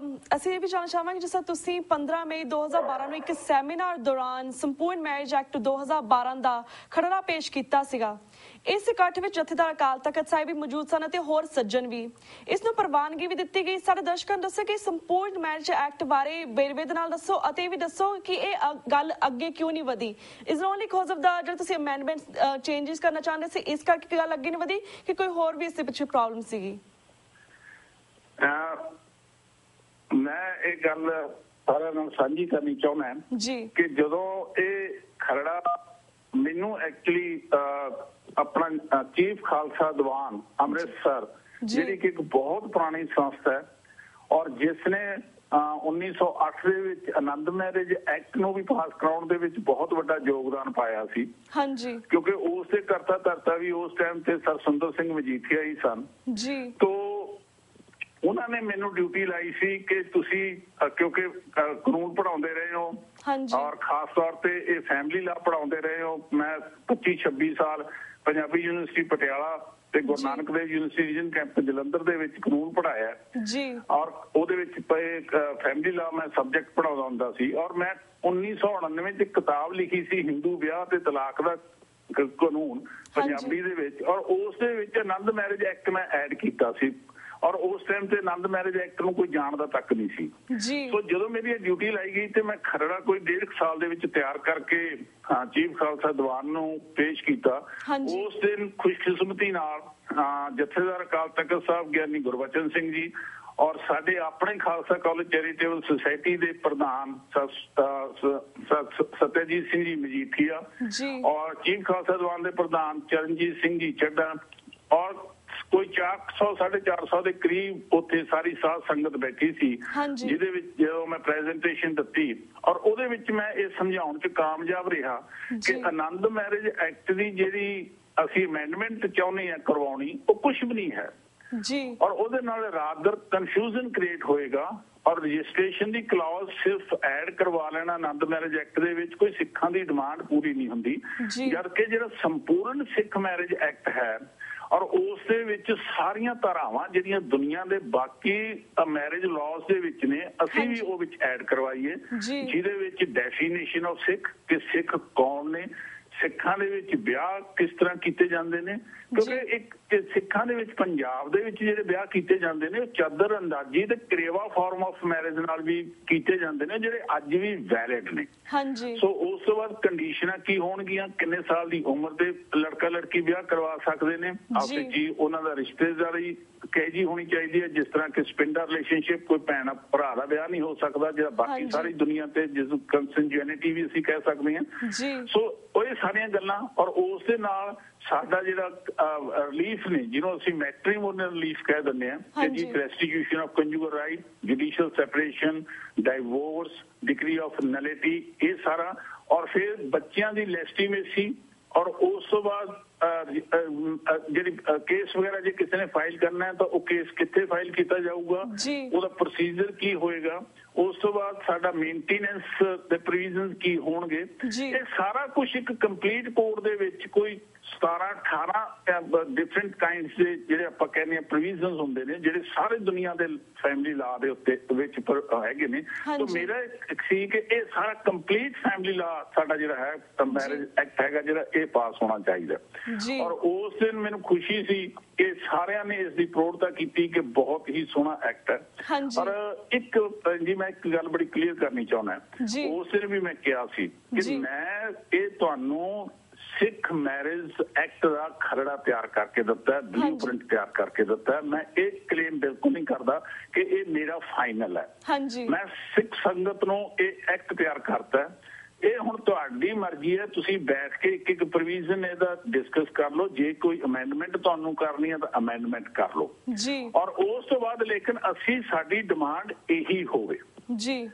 ਅਸੀਂ ਇਹ ਵੀ ਜਾਣਨਾ ਚਾਹਾਂਗੇ ਜਿਸ ਤਰ੍ਹਾਂ ਤੁਸੀਂ 15 ਮਈ 2012 ਨੂੰ ਇੱਕ ਸੈਮੀਨਾਰ ਦੌਰਾਨ ਸੰਪੂਰਨ ਮੈਰਿਜ ਐਕਟ 2012 ਦਾ ਖਰੜਾ ਪੇਸ਼ ਕੀਤਾ ਸੀਗਾ। ਇਸ ਇਕੱਠ ਵਿੱਚ ਜਥੇਦਾਰ ਅਕਾਲ ਤਖਤ ਸਾਹਿਬ ਵੀ ਮੌਜੂਦ ਸਨ ਅਤੇ ਹੋਰ ਸੱਜਣ ਵੀ। ਇਸ ਨੂੰ ਪ੍ਰਵਾਨਗੀ ਵੀ ਦਿੱਤੀ ਗਈ। ਸਾਡੇ ਦਰਸ਼ਕਾਂ ਨੂੰ ਦੱਸੋ ਕਿ ਸੰਪੂਰਨ ਮੈਰਿਜ ਐਕਟ ਬਾਰੇ ਵੇਰਵੇ ਦੇ ਨਾਲ ਦੱਸੋ ਅਤੇ ਇਹ ਵੀ ਦੱਸੋ ਕਿ ਇਹ ਗੱਲ ਅੱਗੇ ਕਿਉਂ ਨਹੀਂ ਵਧੀ। ਇਜ਼ ਓਨਲੀ ਬਿਕੋਜ਼ ਆਫ ਦਾ ਜਿਹੜਾ ਤੁਸੀਂ ਅਮੈਂਡਮੈਂਟ ਚੇਂਜਸ ਕਰਨਾ ਚਾਹੁੰਦੇ ਸੀ ਇਸ ਕਰਕੇ ਗੱਲ ਅੱਗੇ ਨਹੀਂ ਵਧੀ ਕਿ ਕੋਈ ਹੋਰ ਵੀ ਇਸ ਦੇ ਪਿੱਛੇ ਪ੍ਰੋਬਲਮ ਸੀਗੀ? ਮੈਂ ਇਹ ਗੱਲ ਸਾਰਿਆਂ ਨਾਲ ਸਾਂਝੀ ਕਰਨੀ ਚਾਹੁੰਦਾ ਜੀ ਕਿ ਜਦੋਂ ਇਹ ਖਰੜਾ ਮੈਨੂੰ ਐਕਚੁਅਲੀ ਆਪਣਾ ਚੀਫ ਖਾਲਸਾ ਦੀਵਾਨ ਅੰਮ੍ਰਿਤਸਰ ਜਿਹੜੀ ਕਿ ਇੱਕ ਬਹੁਤ ਪੁਰਾਣੀ ਸੰਸਥਾ ਹੈ ਔਰ ਜਿਸ ਨੇ 1908 ਦੇ ਵਿੱਚ ਆਨੰਦ ਮੈਰਿਜ ਐਕਟ ਨੂੰ ਵੀ ਪਾਸ ਕਰਾਉਣ ਦੇ ਵਿੱਚ ਬਹੁਤ ਵੱਡਾ ਯੋਗਦਾਨ ਪਾਇਆ ਸੀ। ਹਾਂਜੀ ਕਿਉਂਕਿ ਉਸ ਦੇ ਕਰਤਾ ਧਰਤਾ ਵੀ ਉਸ ਟਾਈਮ ਤੇ ਸਰ ਸੁੰਦਰ ਸਿੰਘ ਮਜੀਠੀਆ ਹੀ ਸਨ ਜੀ। ਤੋਂ ਉਹਨਾਂ ਨੇ ਮੈਨੂੰ ਡਿਊਟੀ ਲਾਈ ਸੀ ਕਿ ਤੁਸੀਂ ਕਿਉਂਕਿ ਕਾਨੂੰਨ ਪੜ੍ਹਾਉਂਦੇ ਰਹੇ ਹੋ ਔਰ ਖਾਸ ਤੌਰ ਤੇ ਇਹ ਫੈਮਿਲੀ ਲਾਅ ਪੜ੍ਹਾਉਂਦੇ ਰਹੇ ਹੋ। ਮੈਂ 25-26 ਸਾਲ ਪੰਜਾਬੀ ਯੂਨੀਵਰਸਿਟੀ ਪਟਿਆਲਾ ਤੇ Guru Nanak Dev university reason camp Jalandhar ਦੇ ਵਿੱਚ ਕਾਨੂੰਨ ਪੜ੍ਹਾਇਆ ਜੀ ਔਰ ਉਹਦੇ ਵਿੱਚ ਫੈਮਿਲੀ ਲਾਅ ਮੈਂ ਸਬਜੈਕਟ ਪੜ੍ਹਾਉਂਦਾ ਹੁੰਦਾ ਸੀ ਔਰ ਮੈਂ 1999 ਚ ਕਿਤਾਬ ਲਿਖੀ ਸੀ ਹਿੰਦੂ ਵਿਆਹ ਤੇ ਤਲਾਕ ਦਾ ਕਾਨੂੰਨ ਪੰਜਾਬੀ ਦੇ ਵਿੱਚ ਔਰ ਉਸ ਦੇ ਵਿੱਚ ਆਨੰਦ ਮੈਰਿਜ ਐਕਟ ਮੈਂ ਐਡ ਕੀਤਾ ਸੀ ਔਰ ਉਸ ਟਾਈਮ ਤੇ ਆਨੰਦ ਮੈਰਿਜ ਐਕਟ ਨੂੰ ਕੋਈ ਜਾਣਦਾ ਤੱਕ ਨਹੀਂ ਸੀ। ਸੋ ਜਦੋਂ ਮੇਰੀ ਇਹ ਡਿਊਟੀ ਲਾਈ ਗਈ ਤੇ ਮੈਂ ਖਰੜਾ ਕੋਈ 1.5 ਸਾਲ ਦੇ ਵਿੱਚ ਤਿਆਰ ਕਰਕੇ ਚੀਫ ਖਾਲਸਾ ਦੀਵਾਨ ਨੂੰ ਪੇਸ਼ ਕੀਤਾ। ਉਸ ਦਿਨ ਖੁਸ਼ਕਿਸਮਤੀ ਨਾਲ ਜਥੇਦਾਰ ਅਕਾਲ ਤਖਤ ਸਾਹਿਬ ਗਿਆਨੀ ਗੁਰਬਚਨ ਸਿੰਘ ਜੀ ਔਰ ਸਾਡੇ ਆਪਣੇ ਖਾਲਸਾ ਕਾਲਜ ਚੈਰੀਟੇਬਲ ਸੁਸਾਇਟੀ ਦੇ ਪ੍ਰਧਾਨ ਸਤਿਆਜੀਤ ਸਿੰਘ ਜੀ ਮਜੀਠੀਆ ਔਰ ਚੀਫ ਖਾਲਸਾ ਦੀਵਾਨ ਦੇ ਪ੍ਰਧਾਨ ਚਰਨਜੀਤ ਸਿੰਘ ਜੀ ਚੱਡਾ ਔਰ ਕੋਈ 400-450 ਦੇ ਕਰੀਬ ਉੱਥੇ ਸਾਰੀ ਸਾਧ ਸੰਗਤ ਬੈਠੀ ਸੀ ਜਿਹਦੇ ਵਿੱਚ ਜਦੋਂ ਮੈਂ ਪ੍ਰੈਜੈਂਟੇਸ਼ਨ ਦਿੱਤੀ ਔਰ ਉਹਦੇ ਵਿੱਚ ਮੈਂ ਇਹ ਸਮਝਾਉਣ 'ਚ ਕਾਮਯਾਬ ਰਿਹਾ ਕਿ ਆਨੰਦ ਮੈਰਿਜ ਐਕਟ ਦੀ ਜਿਹੜੀ ਅਸੀਂ ਅਮੈਂਡਮੈਂਟ ਚਾਹੁੰਦੇ ਆ ਕਰਵਾਉਣੀ ਉਹ ਕੁਝ ਵੀ ਨਹੀਂ ਹੈ ਜੀ ਔਰ ਉਹਦੇ ਨਾਲ ਰਾਦਰ ਕਨਫਿਊਜ਼ਨ ਕ੍ਰੀਏਟ ਹੋਏਗਾ ਔਰ ਰਜਿਸਟ੍ਰੇਸ਼ਨ ਦੀ ਕਲੌਜ਼ ਸਿਰਫ ਐਡ ਕਰਵਾ ਲੈਣਾ ਆਨੰਦ ਮੈਰਿਜ ਐਕਟ ਦੇ ਵਿੱਚ ਕੋਈ ਸਿੱਖਾਂ ਦੀ ਡਿਮਾਂਡ ਪੂਰੀ ਨਹੀਂ ਹੁੰਦੀ ਜਦਕਿ ਜਿਹੜਾ ਸੰਪੂਰਨ ਸਿੱਖ ਮੈਰਿਜ ਐਕਟ ਹੈ ਔਰ ਉਸ ਦੇ ਵਿੱਚ ਸਾਰੀਆਂ ਧਾਰਾਵਾਂ ਜਿਹੜੀਆਂ ਦੁਨੀਆ ਦੇ ਬਾਕੀ ਮੈਰਿਜ ਲਾਜ਼ ਦੇ ਵਿੱਚ ਨੇ ਅਸੀਂ ਵੀ ਉਹ ਵਿੱਚ ਐਡ ਕਰਵਾਈਏ ਜਿਹਦੇ ਵਿੱਚ ਡੈਫੀਨੇਸ਼ਨ ਆਫ ਸਿੱਖ ਕਿ ਸਿੱਖ ਕੌਣ ਨੇ, ਸਿੱਖਾਂ ਦੇ ਵਿੱਚ ਵਿਆਹ ਕਿਸ ਤਰ੍ਹਾਂ ਕੀਤੇ ਜਾਂਦੇ ਨੇ ਕਿਉਂਕਿ ਇੱਕ ਸਿੱਖਾਂ ਦੇ ਵਿੱਚ ਪੰਜਾਬ ਦੇ ਵਿੱਚ ਜਿਹੜੇ ਵਿਆਹ ਕੀਤੇ ਜਾਂਦੇ ਨੇ ਉਹ ਚਾਦਰ ਅੰਦਾਜ਼ੀ ਤੇ ਕਰੇਵਾ ਫਾਰਮ ਆਫ ਮੈਰਿਜ ਨਾਲ ਵੀ ਕੀਤੇ ਜਾਂਦੇ ਨੇ ਜਿਹੜੇ ਅੱਜ ਵੀ ਵੈਲਿਡ ਨੇ। ਸੋ ਉਸ ਤੋਂ ਬਾਅਦ ਕੰਡੀਸ਼ਨਾਂ ਕੀ ਹੋਣਗੀਆਂ, ਕਿੰਨੇ ਸਾਲ ਦੀ ਉਮਰ ਦੇ ਲੜਕਾ ਲੜਕੀ ਵਿਆਹ ਕਰਵਾ ਸਕਦੇ ਨੇ, ਆਪਸ ਜੀ ਉਹਨਾਂ ਦਾ ਰਿਸ਼ਤੇਦਾਰੀ ਕਿਹੋ ਜਿਹੀ ਹੋਣੀ ਚਾਹੀਦੀ ਹੈ, ਜਿਸ ਤਰ੍ਹਾਂ ਕਿ ਸਪਿੰਡਰ ਰਿਲੇਸ਼ਨਸ਼ਿਪ ਕੋਈ ਭੈਣ ਭਰਾ ਦਾ ਵਿਆਹ ਨਹੀਂ ਹੋ ਸਕਦਾ ਜਿਹੜਾ ਬਾਕੀ ਸਾਰੀ ਦੁਨੀਆ ਤੇ ਜਿਸ ਨੂੰ ਕੰਸੈਂਜੁਐਨਿਟੀ ਵੀ ਅਸੀਂ ਕਹਿ ਸਕਦੇ ਹਾਂ। ਸੋ ਉਹ ਇਹ ਸਾਰੀਆਂ ਗੱਲਾਂ ਔਰ ਉਸ ਦੇ ਨਾਲ ਸਾਡਾ ਜਿਹੜਾ ਰਿਲੀਫ ਨੇ ਜਿਹਨੂੰ ਅਸੀਂ ਮੈਟਰੀਮੋਨੀਅਲ ਰਿਲੀਫ ਕਹਿ ਦਿੰਦੇ ਹਾਂ ਕਿ ਜੀ restitution of conjugal right, judicial separation, divorce, decree of nullity, ਇਹ ਸਾਰਾ ਔਰ ਫਿਰ ਬੱਚਿਆਂ ਦੀ ਲੈਸਟੀਮੇਸੀ ਔਰ ਉਸ ਤੋਂ ਬਾਅਦ ਜਿਹੜੀ ਕੇਸ ਵਗੈਰਾ ਜੇ ਕਿਸੇ ਨੇ ਫਾਈਲ ਕਰਨਾ ਹੈ ਤਾਂ ਉਹ ਕੇਸ ਕਿੱਥੇ ਫਾਈਲ ਕੀਤਾ ਜਾਊਗਾ, ਉਹਦਾ ਪ੍ਰੋਸੀਜਰ ਕੀ ਹੋਏਗਾ, ਉਸ ਤੋਂ ਬਾਅਦ ਸਾਡਾ ਮੇਨਟੇਨੈਂਸ ਦੇ ਪ੍ਰੋਵੀਜ਼ਨਸ ਕੀ ਹੋਣਗੇ, ਇਹ ਸਾਰਾ ਕੁਝ ਇੱਕ ਕੰਪਲੀਟ ਕੋਡ ਦੇ ਵਿੱਚ ਕੋਈ 17-18 ਡਿਫਰੈਂਟ ਕਾਈਂਡਸ ਦੇ ਜਿਹੜੇ ਆਪਾਂ ਕਹਿੰਦੇ ਆ ਪ੍ਰੋਵੀਜ਼ਨਸ ਹੁੰਦੇ ਨੇ ਜਿਹੜੇ ਸਾਰੇ ਦੁਨੀਆ ਦੇ ਫੈਮਿਲੀ ਲਾਅ ਦੇ ਉੱਤੇ ਵਿੱਚ ਹੈਗੇ ਨੇ। ਤਾਂ ਮੇਰਾ ਇੱਕ ਸੀ ਕਿ ਇਹ ਸਾਰਾ ਕੰਪਲੀਟ ਫੈਮਿਲੀ ਲਾਅ ਸਾਡਾ ਜਿਹੜਾ ਹੈ ਮੈਰਿਜ ਐਕਟ ਹੈਗਾ ਜਿਹੜਾ ਇਹ ਪਾਸ ਹੋਣਾ ਚਾਹੀਦਾ ਔਰ ਉਸ ਦਿਨ ਮੈਨੂੰ ਖੁਸ਼ੀ ਸੀ ਕਿ ਸਾਰਿਆਂ ਨੇ ਇਸ ਦੀ ਪ੍ਰੋੜਤਾ ਕੀਤੀ ਕਿ ਬਹੁਤ ਹੀ ਸੋਹਣਾ ਐਕਟ ਹੈ। ਪਰ ਇੱਕ ਜੀ ਮੈਂ ਇੱਕ ਗੱਲ ਬੜੀ ਕਲੀਅਰ ਕਰਨੀ ਚਾਹੁੰਦਾ ਉਸ ਦਿਨ ਵੀ ਮੈਂ ਕਿਹਾ ਸੀ ਕਿ ਮੈਂ ਇਹ ਤੁਹਾਨੂੰ ਸਿੱਖ ਮੈਰਿਜ ਐਕਟ ਦਾ ਖਰੜਾ ਤਿਆਰ ਕਰਕੇ ਦਿੱਤਾ, ਬਲੂਪ੍ਰਿੰਟ ਤਿਆਰ ਕਰਕੇ ਦਿੱਤਾ। ਮੈਂ ਇਹ ਕਲੇਮ ਬਿਲਕੁਲ ਨਹੀਂ ਕਰਦਾ ਕਿ ਇਹ ਮੇਰਾ ਫਾਈਨਲ ਹੈ। ਮੈਂ ਸਿੱਖ ਸੰਗਤ ਨੂੰ ਇਹ ਐਕਟ ਤਿਆਰ ਕਰਤਾ। ਇਹ ਹੁਣ ਤੁਹਾਡੀ ਮਰਜ਼ੀ ਹੈ, ਤੁਸੀਂ ਬੈਠ ਕੇ ਇੱਕ ਇੱਕ ਪ੍ਰੋਵੀਜ਼ਨ ਇਹਦਾ ਡਿਸਕਸ ਕਰ ਲਓ। ਜੇ ਕੋਈ ਅਮੈਂਡਮੈਂਟ ਤੁਹਾਨੂੰ ਕਰਨੀ ਹੈ ਤਾਂ ਅਮੈਂਡਮੈਂਟ ਕਰ ਲਓ ਜੀ। ਔਰ ਉਸ ਤੋਂ ਬਾਅਦ ਲੇਕਿਨ ਅਸੀਂ ਸਾਡੀ ਡਿਮਾਂਡ ਇਹੀ ਹੋਵੇ ਜੀ।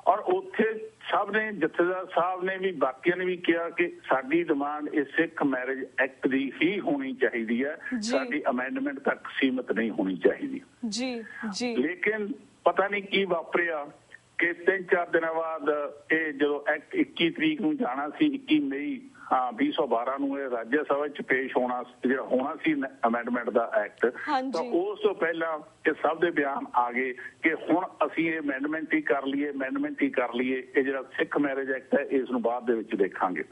ਔਰ ਉੱਥੇ ਸਭ ਨੇ, ਜਥੇਦਾਰ ਸਾਹਿਬ ਨੇ ਵੀ, ਬਾਕੀਆਂ ਨੇ ਵੀ ਕਿਹਾ ਕਿ ਸਾਡੀ ਡਿਮਾਂਡ ਇਹ ਸਿੱਖ ਮੈਰਿਜ ਐਕਟ ਦੀ ਹੀ ਹੋਣੀ ਚਾਹੀਦੀ ਹੈ, ਸਾਡੀ ਅਮੈਂਡਮੈਂਟ ਤੱਕ ਸੀਮਤ ਨਹੀਂ ਹੋਣੀ ਚਾਹੀਦੀ ਜੀ। ਲੇਕਿਨ ਪਤਾ ਨਹੀਂ ਕੀ ਵਾਪਰਿਆ ਕਿ 3-4 ਦਿਨਾਂ ਬਾਅਦ ਇਹ ਜਦੋਂ ਐਕਟ 21 ਤਰੀਕ ਨੂੰ ਜਾਣਾ ਸੀ, 21 ਮਈ 2012 ਨੂੰ ਇਹ ਰਾਜ ਸਭਾ ਚ ਪੇਸ਼ ਹੋਣਾ, ਜਿਹੜਾ ਹੋਣਾ ਸੀ ਅਮੈਂਡਮੈਂਟ ਦਾ ਐਕਟ, ਤਾਂ ਉਸ ਤੋਂ ਪਹਿਲਾਂ ਇਹ ਸਭ ਦੇ ਬਿਆਨ ਆ ਗਏ ਕਿ ਹੁਣ ਅਸੀਂ ਇਹ ਅਮੈਂਡਮੈਂਟ ਹੀ ਕਰ ਲਈਏ, ਇਹ ਜਿਹੜਾ ਸਿੱਖ ਮੈਰਿਜ ਐਕਟ ਹੈ ਇਸ ਨੂੰ ਬਾਅਦ ਦੇ ਵਿੱਚ ਦੇਖਾਂਗੇ।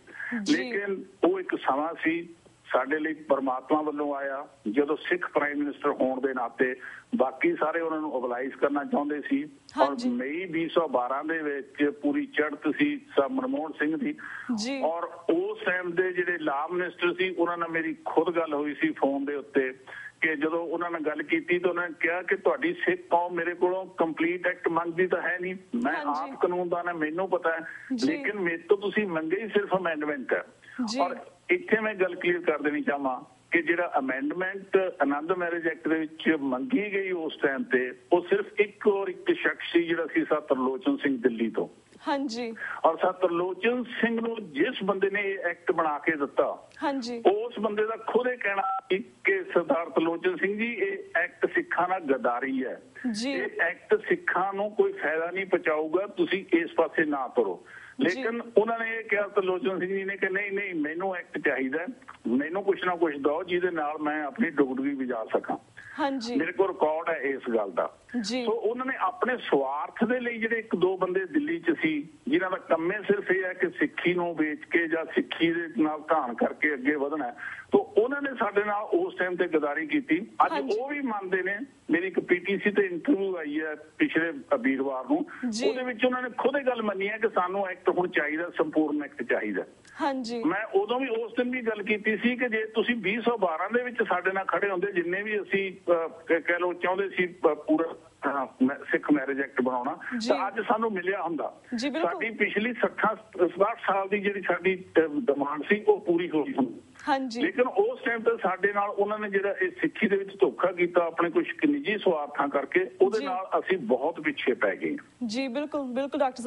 ਲੇਕਿਨ ਉਹ ਇੱਕ ਸਮਾਂ ਸੀ ਸਾਡੇ ਲਈ ਪਰਮਾਤਮਾ ਵੱਲੋਂ ਆਇਆ, ਜਦੋਂ ਸਿੱਖ ਪ੍ਰਾਈਮ ਮਿਨਿਸਟਰ ਹੋਣ ਦੇ ਨਾਤੇ ਬਾਕੀ ਸਾਰੇ ਉਹਨਾਂ ਨੂੰ ਓਬਲਾਈਜ਼ ਕਰਨਾ ਚਾਹੁੰਦੇ ਸੀ। ਔਰ ਮਈ 2012 ਦੇ ਵਿੱਚ ਪੂਰੀ ਚੜ੍ਹਤ ਸੀ ਮਨਮੋਹਨ ਸਿੰਘ ਦੀ। ਔਰ ਉਸ ਟਾਈਮ ਦੇ ਜਿਹੜੇ ਲਾਅ ਮਿਨਿਸਟਰ ਸੀ ਉਹਨਾਂ ਨਾਲ ਮੇਰੀ ਖੁਦ ਗੱਲ ਹੋਈ ਸੀ ਫੋਨ ਦੇ ਉੱਤੇ ਕਿ ਜਦੋਂ ਉਹਨਾਂ ਨਾਲ ਗੱਲ ਕੀਤੀ ਤਾਂ ਉਹਨਾਂ ਨੇ ਕਿਹਾ ਕਿ ਤੁਹਾਡੀ ਸਿੱਖ ਕੌਮ ਮੇਰੇ ਕੋਲੋਂ ਕੰਪਲੀਟ ਐਕਟ ਮੰਗਦੀ ਤਾਂ ਹੈ ਨਹੀਂ, ਮੈਂ ਆਪ ਕਾਨੂੰਨਦਾਨ ਹੈ, ਮੈਨੂੰ ਪਤਾ ਹੈ, ਲੇਕਿਨ ਮੇਰੇ ਤੋਂ ਤੁਸੀਂ ਮੰਗੇ ਹੀ ਸਿਰਫ ਅਮੈਂਡਮੈਂਟ ਹੈ। ਔਰ ਇੱਥੇ ਮੈਂ ਗੱਲ ਕਲੀਅਰ ਕਰ ਦੇਣੀ ਚਾਹਾਂ ਕਿ ਜਿਹੜਾ ਅਮੈਂਡਮੈਂਟ ਆਨੰਦ ਮੈਰਿਜ ਐਕਟ ਦੇ ਵਿੱਚ ਮੰਗੀ ਗਈ ਉਸ ਟਾਈਮ ਤੇ, ਉਹ ਸਿਰਫ ਇੱਕ ਸ਼ਖਸ ਸੀ ਜਿਹੜਾ ਸੀ ਤਰਲੋਚਨ ਸਿੰਘ ਦਿੱਲੀ ਤੋਂ। ਔਰ ਤਰਲੋਚਨ ਸਿੰਘ ਨੂੰ ਜਿਸ ਬੰਦੇ ਨੇ ਇਹ ਐਕਟ ਬਣਾ ਕੇ ਦਿੱਤਾ, ਉਸ ਬੰਦੇ ਦਾ ਖੁਦ ਇਹ ਕਹਿਣਾ ਸੀ ਕਿ ਸਰਦਾਰ ਤਰਲੋਚਨ ਸਿੰਘ ਜੀ ਇਹ ਐਕਟ ਸਿੱਖਾਂ ਨਾਲ ਗਦਾਰੀ ਹੈ, ਇਹ ਐਕਟ ਸਿੱਖਾਂ ਨੂੰ ਕੋਈ ਫਾਇਦਾ ਨਹੀਂ ਪਹੁੰਚਾਊਗਾ, ਤੁਸੀਂ ਇਸ ਪਾਸੇ ਨਾ ਤੁਰੋ। ਲੇਕਿਨ ਉਹਨਾਂ ਨੇ ਇਹ ਕਿਹਾ, ਤਰਲੋਚਨ ਸਿੰਘ ਜੀ ਨੇ ਕਿ ਨਹੀਂ ਮੈਨੂੰ ਐਕਟ ਚਾਹੀਦਾ, ਮੈਨੂੰ ਕੁਛ ਨਾ ਕੁਛ ਦਿਓ ਜਿਹਦੇ ਨਾਲ ਮੈਂ ਆਪਣੀ ਡੁਗਡੁਗੀ ਵਜਾ ਸਕਾਂ। ਮੇਰੇ ਕੋਲ ਰਿਕਾਰਡ ਹੈ ਇਸ ਗੱਲ ਦਾ। ਸੋ ਉਹਨਾਂ ਨੇ ਆਪਣੇ ਸਵਾਰਥ ਦੇ ਲਈ ਜਿਹੜੇ 1-2 ਬੰਦੇ ਦਿੱਲੀ 'ਚ ਸੀ ਜਿਨ੍ਹਾਂ ਦਾ ਕੰਮੇ ਸਿਰਫ ਇਹ ਹੈ ਕਿ ਸਿੱਖੀ ਨੂੰ ਵੇਚ ਕੇ ਜਾਂ ਸਿੱਖੀ ਦੇ ਨਾਲ ਧਾਰਨ ਕਰਕੇ ਅੱਗੇ ਵਧਣਾ, ਤਾਂ ਉਹਨਾਂ ਨੇ ਸਾਡੇ ਨਾਲ ਉਸ ਟਾਈਮ ਤੇ ਗਦਾਰੀ ਕੀਤੀ। ਅੱਜ ਉਹ ਵੀ ਮੰਨਦੇ ਨੇ। ਮੇਰੀ ਇੱਕ PTC ਤੇ ਇੰਟਰਵਿਊ ਆਈ ਹੈ ਪਿਛਲੇ ਵੀਰਵਾਰ ਨੂੰ, ਉਹਦੇ ਵਿੱਚ ਉਹਨਾਂ ਨੇ ਖੁਦ ਇਹ ਗੱਲ ਮੰਨੀ ਹੈ ਕਿ ਸਾਨੂੰ ਐਕਟ ਹੁਣ ਚਾਹੀਦਾ, ਸੰਪੂਰਨ ਐਕਟ ਚਾਹੀਦਾ। ਮੈਂ ਉਦੋਂ ਵੀ ਉਸ ਦਿਨ ਵੀ ਗੱਲ ਕੀਤੀ ਸੀ ਕਿ ਜੇ ਤੁਸੀਂ 2012 ਦੇ ਵਿੱਚ ਸਾਡੇ ਨਾਲ ਖੜੇ ਹੁੰਦੇ, ਜਿੰਨੇ ਵੀ ਅਸੀਂ ਕਹਿ ਲਓ ਚਾਹੁੰਦੇ ਸੀ ਪੂਰਾ ਸਿੱਖ ਮੈਰਿਜ ਐਕਟ ਬਣਾਉਣਾ, ਤਾਂ ਅੱਜ ਸਾਨੂੰ ਮਿਲਿਆ ਹੁੰਦਾ। ਸਾਡੀ ਪਿਛਲੀ 60 ਸਾਲ ਦੀ ਜਿਹੜੀ ਸਾਡੀ ਡਿਮਾਂਡ ਸੀ ਉਹ ਪੂਰੀ ਹੋਈ ਹੁੰਦੀ। ਲੇਕਿਨ ਉਸ ਟਾਈਮ ਤੇ ਸਾਡੇ ਨਾਲ ਉਹਨਾਂ ਨੇ ਜਿਹੜਾ ਇਹ ਸਿੱਖੀ ਦੇ ਵਿੱਚ ਧੋਖਾ ਕੀਤਾ ਆਪਣੇ ਕੁਝ ਨਿੱਜੀ ਸਵਾਰਥਾਂ ਕਰਕੇ, ਉਹਦੇ ਨਾਲ ਅਸੀਂ ਬਹੁਤ ਪਿੱਛੇ ਪੈ ਗਏ। ਜੀ ਬਿਲਕੁਲ ਡਾਕਟਰ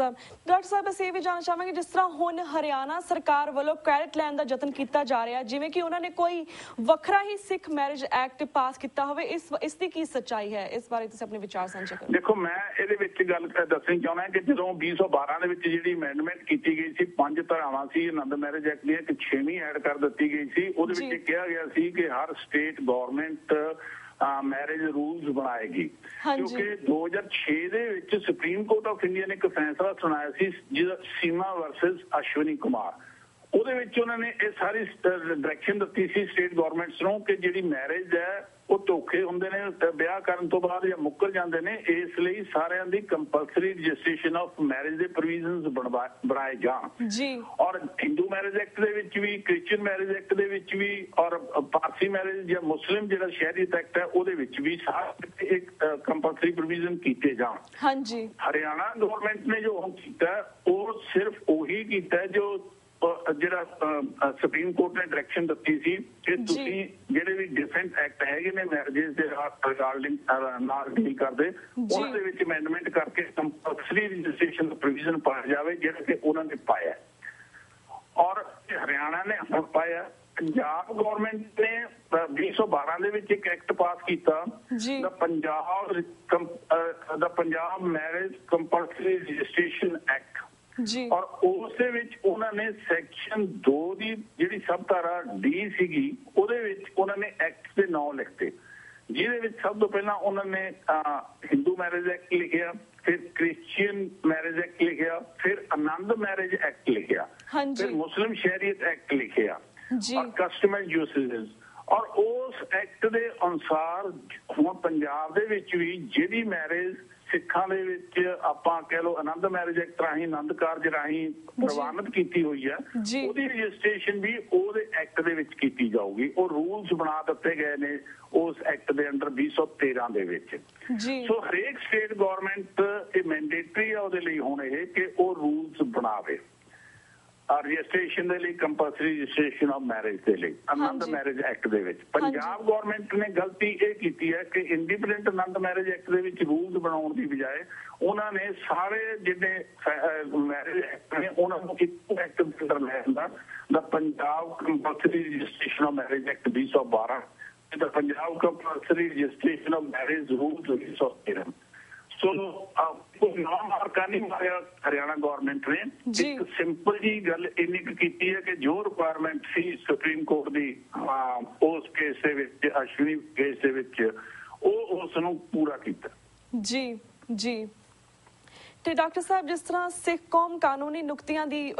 ਸਾਹਿਬ ਅਸੀਂ ਇਹ ਵੀ ਜਾਣਨਾ ਚਾਹਾਂਗੇ, ਜਿਸ ਤਰ੍ਹਾਂ ਹੁਣ ਹਰਿਆਣਾ ਸਰਕਾਰ ਵੱਲੋਂ ਕ੍ਰੈਡਿਟ ਲੈਣ ਦਾ ਯਤਨ ਕੀਤਾ ਜਾ ਰਿਹਾ, ਜਿਵੇਂ ਕਿ ਉਹਨਾਂ ਨੇ ਕੋਈ ਵੱਖਰਾ ਹੀ ਸਿੱਖ ਮੈਰਿਜ ਐਕਟ ਪਾਸ ਕੀਤਾ ਹੋਵੇ, ਇਸ ਦੀ ਕੀ ਸੱਚਾਈ ਹੈ? ਇਸ ਬਾਰੇ ਤੁਸੀਂ ਆਪਣੇ ਵਿਚਾਰ ਸਾਂਝੇ ਕਰੋ। ਦੇਖੋ, ਮੈਂ ਇਹਦੇ ਵਿੱਚ ਗੱਲ ਦੱਸਣੀ ਚਾਹੁੰਦਾ ਕਿ ਜਦੋਂ 2012 ਦੇ ਵਿੱਚ ਜਿਹੜੀ ਅਮੈਂਡਮੈਂਟ ਕੀਤੀ ਗਈ ਸੀ, 5 ਧਾਰਾਵਾਂ ਸੀ ਆਨੰਦ ਮੈਰਿਜ ਐਕਟ ਦੀਆਂ, ਇੱਕ 6ਵੀਂ ਐਡ ਕਰ ਦਿੱਤੀ ਗਈ ਸੀ। ਉਹਦੇ ਵਿੱਚ ਕਿਹਾ ਗਿਆ ਸੀ ਕਿ ਹਰ ਸਟੇਟ ਗਵਰਨਮੈਂਟ ਮੈਰਿਜ ਰੂਲਸ ਬਣਾਏਗੀ, ਕਿਉਂਕਿ 2006 ਦੇ ਵਿੱਚ ਸੁਪਰੀਮ ਕੋਰਟ ਆਫ ਇੰਡੀਆ ਨੇ ਇੱਕ ਫੈਸਲਾ ਸੁਣਾਇਆ ਸੀ ਜਿਹਦਾ ਸੀਮਾ ਵਰਸਸ ਅਸ਼ਵਨੀ ਕੁਮਾਰ। ਉਹਦੇ ਵਿੱਚ ਉਹਨਾਂ ਨੇ ਇਹ ਸਾਰੀ ਡਾਇਰੈਕਸ਼ਨ ਦਿੱਤੀ ਸੀ ਸਟੇਟ ਗਵਰਨਮੈਂਟਸ ਨੂੰ ਕਿ ਜਿਹੜੀ ਮੈਰਿਜ ਹੈ ਉਹ ਧੋਖੇ ਹੁੰਦੇ ਨੇ, ਵਿਆਹ ਕਰਨ ਤੋਂ ਬਾਅਦ ਜਾਂ ਮੁੱਕਰ ਜਾਂਦੇ ਨੇ, ਇਸ ਲਈ ਸਾਰਿਆਂ ਦੀ ਕੰਪਲਸਰੀ ਰਜਿਸਟ੍ਰੇਸ਼ਨ ਆਫ ਮੈਰਿਜ ਦੇ ਪ੍ਰੋਵੀਜ਼ਨਸ ਬਣਾਏ ਜਾਣ। ਔਰ ਹਿੰਦੂ ਮੈਰਿਜ ਐਕਟ ਦੇ ਵਿੱਚ ਵੀ, ਕ੍ਰਿਸਚੀਅਨ ਮੈਰਿਜ ਐਕਟ ਦੇ ਵਿੱਚ ਵੀ, ਔਰ ਪਾਰਸੀ ਮੈਰਿਜ ਜਾਂ ਮੁਸਲਿਮ ਜਿਹੜਾ ਸ਼ਹਿਰੀਅਤ ਐਕਟ ਹੈ ਉਹਦੇ ਵਿੱਚ ਵੀ ਸਾਰੇ ਇੱਕ ਕੰਪਲਸਰੀ ਪ੍ਰੋਵੀਜ਼ਨ ਕੀਤੇ ਜਾਣ। ਹਰਿਆਣਾ ਗਵਰਨਮੈਂਟ ਨੇ ਜੋ ਹੁਣ ਕੀਤਾ ਉਹ ਸਿਰਫ ਉਹੀ ਕੀਤਾ ਜੋ ਜਿਹੜਾ ਸੁਪਰੀਮ ਕੋਰਟ ਨੇ ਡਾਇਰੈਕਸ਼ਨ ਦਿੱਤੀ ਸੀ ਕਿ ਤੁਸੀਂ ਜਿਹੜੇ ਵੀ ਡਿਫਰੈਂਟ ਐਕਟ ਹੈਗੇ ਨੇ ਮੈਰਿਜਸ ਦੇ ਰਿਗਾਰਡਿੰਗ ਨਾਲ ਡੀਲ ਕਰਦੇ, ਉਹਨਾਂ ਦੇ ਵਿੱਚ ਅਮੈਂਡਮੈਂਟ ਕਰਕੇ ਕੰਪਲਸਰੀ ਰਜਿਸਟ੍ਰੇਸ਼ਨ ਦਾ ਪ੍ਰੋਵੀਜ਼ਨ ਪਾਇਆ ਜਾਵੇ, ਜਿਹੜਾ ਕਿ ਉਹਨਾਂ ਨੇ ਪਾਇਆ। ਔਰ ਹਰਿਆਣਾ ਨੇ ਹੁਣ ਪਾਇਆ। ਪੰਜਾਬ ਗਵਰਨਮੈਂਟ ਨੇ 2012 ਦੇ ਵਿੱਚ ਇੱਕ ਐਕਟ ਪਾਸ ਕੀਤਾ, the Punjab marriage compulsory registration act. ਔਰ ਉਸ ਦੇ ਵਿੱਚ ਉਹਨਾਂ ਨੇ ਸੈਕਸ਼ਨ 2 ਦੀ ਜਿਹੜੀ ਸਬ ਧਾਰਾ D ਸੀਗੀ, ਉਹਦੇ ਵਿੱਚ ਉਹਨਾਂ ਨੇ ਐਕਟ ਦੇ ਨਾਂ ਲਿਖਤੇ, ਜਿਹਦੇ ਵਿੱਚ ਸਭ ਤੋਂ ਪਹਿਲਾਂ ਉਹਨਾਂ ਨੇ ਹਿੰਦੂ ਮੈਰਿਜ ਐਕਟ ਲਿਖਿਆ, ਫਿਰ ਕ੍ਰਿਸਚੀਅਨ ਮੈਰਿਜ ਐਕਟ ਲਿਖਿਆ, ਫਿਰ ਆਨੰਦ ਮੈਰਿਜ ਐਕਟ ਲਿਖਿਆ, ਫਿਰ ਮੁਸਲਿਮ ਸ਼ਹਿਰੀਅਤ ਐਕਟ ਲਿਖਿਆ, ਔਰ ਕਸਟਮਰ ਯੂਸੇਜ। ਔਰ ਉਸ ਐਕਟ ਦੇ ਅਨੁਸਾਰ ਹੁਣ ਪੰਜਾਬ ਦੇ ਵਿੱਚ ਵੀ ਜਿਹੜੀ ਮੈਰਿਜ ਸਿੱਖਾਂ ਦੇ ਵਿੱਚ ਆਪਾਂ ਕਹਿ ਲਓ ਆਨੰਦ ਮੈਰਿਜ ਐਕਟ ਰਾਹੀਂ, ਆਨੰਦ ਕਾਰਜ ਰਾਹੀਂ ਪ੍ਰਵਾਨਿਤ ਕੀਤੀ ਹੋਈ ਹੈ, ਉਹਦੀ ਰਜਿਸਟ੍ਰੇਸ਼ਨ ਵੀ ਉਹਦੇ ਐਕਟ ਦੇ ਵਿੱਚ ਕੀਤੀ ਜਾਊਗੀ। ਉਹ ਰੂਲਸ ਬਣਾ ਦਿੱਤੇ ਗਏ ਨੇ ਉਸ ਐਕਟ ਦੇ ਅੰਡਰ 2013 ਦੇ ਵਿੱਚ। ਸੋ ਹਰੇਕ ਸਟੇਟ ਗਵਰਨਮੈਂਟ ਇਹ ਮੈਂਡੇਟਰੀ ਆ ਉਹਦੇ ਲਈ ਹੁਣ ਇਹ ਕਿ ਉਹ ਰੂਲਸ ਬਣਾਵੇ ਰਜਿਸਟ੍ਰੇਸ਼ਨ ਦੇ ਲਈ, ਕੰਪਲਸਰੀ ਰਜਿਸਟ੍ਰੇਸ਼ਨ ਆਫ ਮੈਰਿਜ ਦੇ ਲਈ ਆਨੰਦ ਮੈਰਿਜ ਐਕਟ ਦੇ ਵਿੱਚ। ਪੰਜਾਬ ਗਵਰਨਮੈਂਟ ਨੇ ਗਲਤੀ ਇਹ ਕੀਤੀ ਹੈ ਕਿ ਇੰਡੀਪੈਂਡੈਂਟ ਆਨੰਦ ਮੈਰਿਜ ਐਕਟ ਦੇ ਵਿੱਚ ਰੂਲਸ ਬਣਾਉਣ ਦੀ ਬਜਾਏ ਉਹਨਾਂ ਨੇ ਸਾਰੇ ਜਿਹੜੇ ਮੈਰਿਜ ਐਕਟ ਨੇ ਉਹਨਾਂ ਨੂੰ ਇੱਕ ਐਕਟ ਦੇ ਅੰਦਰ ਲੈ ਆਂਦਾ, the Punjab compulsory registration of marriage act 2012 ਤੇ the Punjab compulsory registration of marriage rules 2013। So ਕੋਈ ਨਾ ਮਾਰਕਾ ਨਹੀਂ ਮਾਰਿਆ ਹਰਿਆਣਾ ਗਵਰਨਮੈਂਟ ਨੇ। ਇੱਕ ਸਿੰਪਲ ਜੀ ਗੱਲ ਇੰਨੀ ਕੁ ਕੀਤੀ ਹੈ ਕਿ ਜੋ ਰਿਕੁਆਇਰਮੈਂਟ ਸੀ ਸੁਪਰੀਮ ਕੋਰਟ ਦੀ ਉਸ ਕੇਸ ਦੇ ਵਿੱਚ, ਅਸ਼ਵਨੀ ਕੇਸ ਦੇ ਵਿੱਚ, ਉਹ ਉਸ ਨੂੰ ਪੂਰਾ ਕੀਤਾ। ਜੀ ਜੀ ਤੇ ਡਾਕਟਰ ਸਾਹਿਬ, ਜਿਸ ਤਰ੍ਹਾਂ ਸਿੱਖ ਕੌਮ ਕਾਨੂੰਨੀ ਨੁਕਤਿਆਂ ਦੀ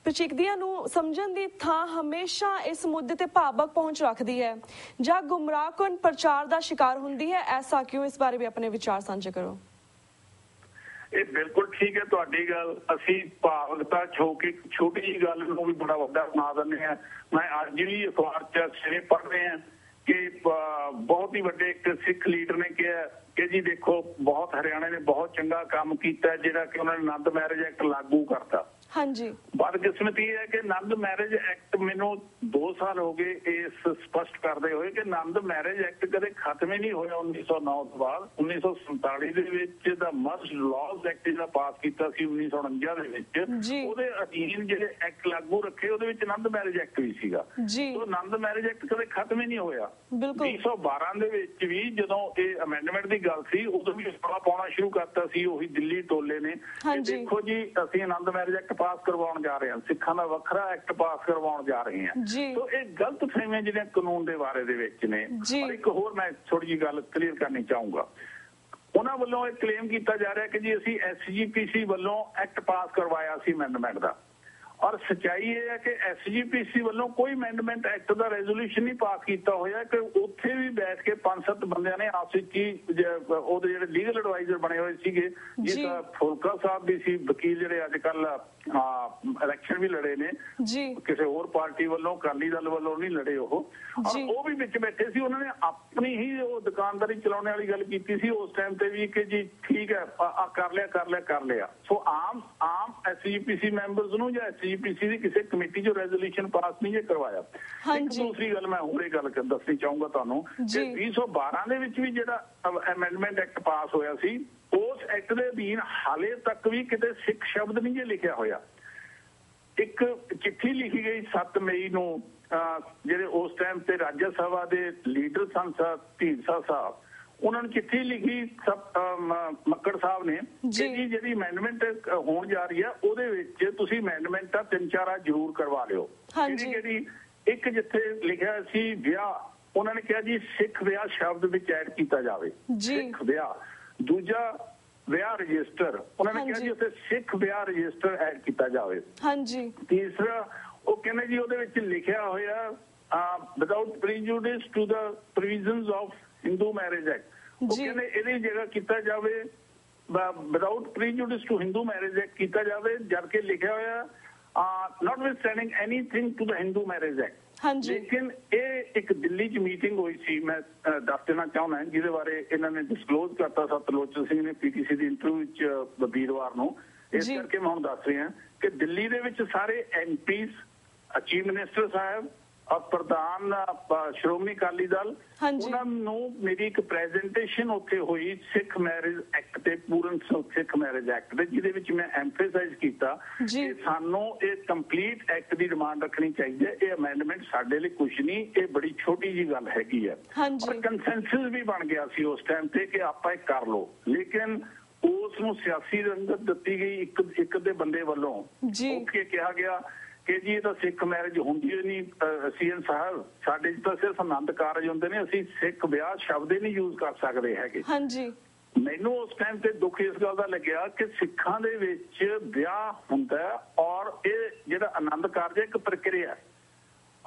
ਪ੍ਰਚਿਕਦੀਆਂ ਨੂੰ ਸਮਝਣ ਦੀ ਥਾਂ ਹਮੇਸ਼ਾ ਇਸ ਮੁੱਦੇ ਤੇ ਭਾਵਕ ਪਹੁੰਚ ਰੱਖਦੀ ਹੈ ਜਾਂ ਗੁੰਮਰਾਹਕੁਨ ਪ੍ਰਚਾਰ ਦਾ ਸ਼ਿਕਾਰ ਹੁੰਦੀ ਹੈ, ਐਸਾ ਕਿਉਂ? ਇਸ ਬਾਰੇ ਵੀ ਆਪਣੇ ਵਿਚਾਰ ਸਾਂਝੇ ਕਰੋ। ਇਹ ਬਿਲਕੁਲ ਠੀਕ ਹੈ ਤੁਹਾਡੀ ਗੱਲ। ਅਸੀਂ ਭਾਵਕਤਾ ਛੋਟੀ ਜਿਹੀ ਗੱਲ ਨੂੰ ਵੀ ਬੜਾ ਵੱਡਾ ਬਣਾ ਦਿੰਦੇ ਹਾਂ। ਮੈਂ ਅੱਜ ਵੀ ਅਖਬਾਰ 'ਚ ਸਵੇਰੇ ਪੜ੍ਹ ਰਹੇ ਹਾਂ ਕਿ ਬਹੁਤ ਹੀ ਵੱਡੇ ਇੱਕ ਸਿੱਖ ਲੀਡਰ ਨੇ ਕਿਹਾ ਕਿ ਜੀ ਦੇਖੋ, ਬਹੁਤ ਹਰਿਆਣਾ ਨੇ ਬਹੁਤ ਚੰਗਾ ਕੰਮ ਕੀਤਾ ਜਿਹੜਾ ਕਿ ਉਹਨਾਂ ਨੇ ਆਨੰਦ ਮੈਰਿਜ ਐਕਟ ਲਾਗੂ ਕਰਤਾ। ਹਾਂਜੀ, ਬਦਕਿਸਮਤੀ ਇਹ ਹੈ ਕਿ ਆਨੰਦ ਮੈਰਿਜ ਐਕਟ, ਮੈਨੂੰ 2 ਸਾਲ ਹੋ ਗਏ ਇਸ ਸਪਸ਼ਟ ਕਰਦੇ ਹੋਏ ਕਿ ਆਨੰਦ ਮੈਰਿਜ ਐਕਟ ਕਦੇ ਖਤਮ ਹੀ ਨਹੀਂ ਹੋਇਆ 1909 ਤੋਂ ਬਾਅਦ। 1947 ਦੇ ਵਿੱਚ ਦਾ ਮਰਜ ਲਾਜ਼ ਐਕਟ ਜਿਹੜਾ ਪਾਸ ਕੀਤਾ ਸੀ 1949 ਦੇ ਵਿੱਚ, ਉਹਦੇ ਅਧੀਨ ਜਿਹੜੇ ਐਕਟ ਲਾਗੂ ਰੱਖੇ ਉਹਦੇ ਵਿੱਚ ਆਨੰਦ ਮੈਰਿਜ ਐਕਟ ਵੀ ਸੀਗਾ। ਸੋ ਆਨੰਦ ਮੈਰਿਜ ਐਕਟ ਕਦੇ ਖਤਮ ਹੀ ਨਹੀਂ ਹੋਇਆ। 2012 ਦੇ ਵਿੱਚ ਵੀ ਜਦੋਂ ਇਹ ਅਮੈਂਡਮੈਂਟ ਦੀ ਗੱਲ ਸੀ ਉਦੋਂ ਵੀ ਰੌਲਾ ਪਾਉਣਾ ਸ਼ੁਰੂ ਕਰਤਾ ਸੀ ਉਹੀ ਦਿੱਲੀ ਟੋਲੇ ਨੇ। ਦੇਖੋ ਜੀ, ਅਸੀਂ ਆਨੰਦ ਮੈਰਿਜ ਐਕਟ ਪਾਸ ਕਰਵਾਉਣ ਜਾ ਰਹੇ ਹਾਂ, ਸਿੱਖਾਂ ਦਾ ਵੱਖਰਾ ਐਕਟ ਪਾਸ ਕਰਵਾਉਣ ਜਾ ਰਹੇ ਹਾਂ। ਸੋ ਇਹ ਗਲਤ ਫਹਿਮੀਆਂ ਜਿਹੜੀਆਂ ਕਾਨੂੰਨ ਦੇ ਬਾਰੇ ਦੇ ਵਿੱਚ ਨੇ। ਔਰ ਇੱਕ ਹੋਰ ਮੈਂ ਥੋੜੀ ਜਿਹੀ ਗੱਲ ਕਲੀਅਰ ਕਰਨੀ ਚਾਹੂੰਗਾ। ਉਹਨਾਂ ਵੱਲੋਂ ਇਹ ਕਲੇਮ ਕੀਤਾ ਜਾ ਰਿਹਾ ਕਿ ਜੀ ਅਸੀਂ SGPC ਵੱਲੋਂ ਐਕਟ ਪਾਸ ਕਰਵਾਇਆ ਸੀ ਅਮੈਂਡਮੈਂਟ ਦਾ, ਔਰ ਸੱਚਾਈ ਇਹ ਹੈ ਕਿ SGPC ਵੱਲੋਂ ਕੋਈ ਅਮੈਂਡਮੈਂਟ ਐਕਟ ਦਾ ਰੈਜ਼ੋਲੂਸ਼ਨ ਨਹੀਂ ਪਾਸ ਕੀਤਾ ਹੋਇਆ ਕਿ ਉੱਥੇ ਵੀ ਬੈਠ ਕੇ 5-7 ਬੰਦਿਆਂ ਨੇ ਆਪਸ ਵਿੱਚ ਹੀ ਉਹਦੇ ਜਿਹੜੇ ਲੀਗਲ ਐਡਵਾਈਜ਼ਰ ਬਣੇ ਹੋਏ ਸੀਗੇ, ਜਿਸ ਦਾ ਫੁਲਕਾ ਸਾਹਿਬ ਵੀ ਸੀ, ਵਕੀਲ ਜਿਹੜੇ ਅੱਜ ਕੱਲ ਇਲੈਕਸ਼ਨ ਵੀ ਲੜੇ ਨੇ ਕਿਸੇ ਹੋਰ ਪਾਰਟੀ ਵੱਲੋਂ, ਅਕਾਲੀ ਦਲ ਵੱਲੋਂ ਨਹੀਂ ਲੜੇ ਉਹ ਵੀ ਵਿੱਚ ਬੈਠੇ ਸੀ। ਉਹਨਾਂ ਨੇ ਆਪਣੀ ਹੀ ਉਹ ਦੁਕਾਨਦਾਰੀ ਚਲਾਉਣ ਵਾਲੀ ਗੱਲ ਕੀਤੀ ਸੀ ਉਸ ਟਾਈਮ ਤੇ ਵੀ ਕਿ ਜੀ ਠੀਕ ਹੈ ਕਰ ਲਿਆ। ਸੋ ਆਮ SGPC ਮੈਂਬਰਸ ਨੂੰ ਜਾਂ SGPC ਦੀ ਕਿਸੇ ਕਮੇਟੀ ਜੋ ਰੈਜ਼ੋਲੂਸ਼ਨ ਪਾਸ ਨਹੀਂ ਕਰਵਾਇਆ। ਇੱਕ ਦੂਸਰੀ ਗੱਲ ਮੈਂ ਹੋਰ ਇਹ ਗੱਲ ਦੱਸਣੀ ਚਾਹੂੰਗਾ ਤੁਹਾਨੂੰ ਕਿ 2012 ਦੇ ਵਿੱਚ ਵੀ ਜਿਹੜਾ ਅਮੈਂਡਮੈਂਟ ਐਕਟ ਪਾਸ ਹੋਇਆ ਸੀ, ਉਸ ਐਕਟ ਦੇ ਅਧੀਨ ਹਾਲੇ ਤੱਕ ਵੀ ਕਿਤੇ ਸਿੱਖ ਸ਼ਬਦ ਨਹੀਂ ਜੇ ਲਿਖਿਆ ਹੋਇਆ। ਇੱਕ ਚਿੱਠੀ ਲਿਖੀ ਗਈ 7 ਮਈ ਨੂੰ ਜਿਹੜੇ ਉਸ ਟਾਈਮ ਤੇ ਰਾਜ ਸਭਾ ਦੇ ਲੀਡਰ ਸਨ ਢੀਂਡਸਾ ਸਾਹਿਬ, ਉਹਨਾਂ ਨੂੰ ਚਿੱਠੀ ਲਿਖੀ ਮੱਕੜ ਸਾਹਿਬ ਨੇ ਕਿ ਜੀ ਜਿਹੜੀ ਅਮੈਂਡਮੈਂਟ ਹੋਣ ਜਾ ਰਹੀ ਹੈ ਉਹਦੇ ਵਿੱਚ ਤੁਸੀਂ ਅਮੈਂਡਮੈਂਟ 3-4 ਜ਼ਰੂਰ ਕਰਵਾ ਲਿਓ। ਜਿਹੜੀ ਇੱਕ ਜਿੱਥੇ ਲਿਖਿਆ ਸੀ ਵਿਆਹ, ਉਹਨਾਂ ਨੇ ਕਿਹਾ ਜੀ ਸਿੱਖ ਵਿਆਹ ਸ਼ਬਦ ਵਿੱਚ ਐਡ ਕੀਤਾ ਜਾਵੇ, ਸਿੱਖ ਵਿਆਹ। ਦੂਜਾ ਵਿਆਹ ਰਜਿਸਟਰ, ਉਹਨਾਂ ਨੇ ਕਿਹਾ ਜੀ ਉੱਥੇ ਸਿੱਖ ਵਿਆਹ ਰਜਿਸਟਰ ਐਡ ਕੀਤਾ ਜਾਵੇ। ਤੀਸਰਾ ਉਹ ਕਹਿੰਦੇ ਜੀ ਉਹਦੇ ਵਿੱਚ ਲਿਖਿਆ ਹੋਇਆ without prejudice to the provisions of Hindu marriage act, ਉਹ ਕਹਿੰਦੇ ਇਹਦੀ ਜਗ੍ਹਾ ਕੀਤਾ ਜਾਵੇ without prejudice to Hindu marriage act ਕੀਤਾ ਜਾਵੇ, ਜਦ ਕਿ ਲਿਖਿਆ ਹੋਇਆ notwithstanding anything to the Hindu marriage act। ਲੇਕਿਨ ਇਹ ਇੱਕ ਦਿੱਲੀ 'ਚ ਮੀਟਿੰਗ ਹੋਈ ਸੀ, ਮੈਂ ਦੱਸ ਦੇਣਾ ਚਾਹੁੰਦਾ ਜਿਹਦੇ ਬਾਰੇ ਇਹਨਾਂ ਨੇ ਡਿਸਕਲੋਜ਼ ਕਰਤਾ ਸਤਲੋਚਨ ਸਿੰਘ ਨੇ PTC ਦੀ ਇੰਟਰਵਿਊ ਵਿੱਚ ਵੀਰਵਾਰ ਨੂੰ। ਇਸ ਕਰਕੇ ਮੈਂ ਹੁਣ ਦੱਸ ਰਿਹਾ ਕਿ ਦਿੱਲੀ ਦੇ ਵਿੱਚ ਸਾਰੇ MPs, ਚੀਫ ਮਿਨਿਸਟਰ ਸਾਹਿਬ ਔਰ ਪ੍ਰਧਾਨ ਸ਼੍ਰੋਮਣੀ ਅਕਾਲੀ ਦਲ, ਉਹਨਾਂ ਨੂੰ ਮੇਰੀ ਇੱਕ ਪ੍ਰੈਜੈਂਟੇਸ਼ਨ ਉੱਥੇ ਹੋਈ ਸਿੱਖ ਮੈਰਿਜ ਐਕਟ ਤੇ, ਪੂਰਨ ਸਿੱਖ ਮੈਰਿਜ ਐਕਟ ਦੇ, ਜਿਹਦੇ ਵਿੱਚ ਮੈਂ ਐਮਫੇਸਾਈਜ਼ ਕੀਤਾ ਕਿ ਸਾਨੂੰ ਇਹ ਕੰਪਲੀਟ ਐਕਟ ਦੀ ਡਿਮਾਂਡ ਰੱਖਣੀ ਚਾਹੀਦੀ ਹੈ। ਇਹ ਅਮੈਂਡਮੈਂਟ ਸਾਡੇ ਲਈ ਕੁਝ ਨਹੀਂ, ਇਹ ਬੜੀ ਛੋਟੀ ਜਿਹੀ ਗੱਲ ਹੈਗੀ ਹੈ। ਔਰ ਕੰਸੈਂਸਸ ਵੀ ਬਣ ਗਿਆ ਸੀ ਉਸ ਟਾਈਮ ਤੇ ਕਿ ਆਪਾਂ ਇਹ ਕਰ ਲਓ। ਲੇਕਿਨ ਉਸ ਨੂੰ ਸਿਆਸੀ ਰੰਗਤ ਦਿੱਤੀ ਗਈ ਇੱਕ ਦੇ ਬੰਦੇ ਵੱਲੋਂ, ਉਹ ਕਿਹਾ ਗਿਆ ਕਿ ਜੀ ਇਹ ਤਾਂ ਸਿੱਖ ਮੈਰਿਜ ਹੁੰਦੀ ਨਹੀਂ, CN ਸਾਹਿਬ ਸਾਡੇ ਤਾਂ ਸਿਰਫ ਆਨੰਦ ਕਾਰਜ ਹੁੰਦੇ ਨੇ, ਅਸੀਂ ਸਿੱਖ ਵਿਆਹ ਸ਼ਬਦ ਹੀ ਨਹੀਂ ਯੂਜ਼ ਕਰ ਸਕਦੇ ਹੈਗੇ। ਮੈਨੂੰ ਉਸ ਟਾਈਮ ਤੇ ਦੁੱਖ ਇਸ ਗੱਲ ਦਾ ਲੱਗਿਆ ਕਿ ਸਿੱਖਾਂ ਦੇ ਵਿੱਚ ਵਿਆਹ ਹੁੰਦਾ ਔਰ ਇਹ ਜਿਹੜਾ ਆਨੰਦ ਕਾਰਜ ਇੱਕ ਪ੍ਰਕਿਰਿਆ,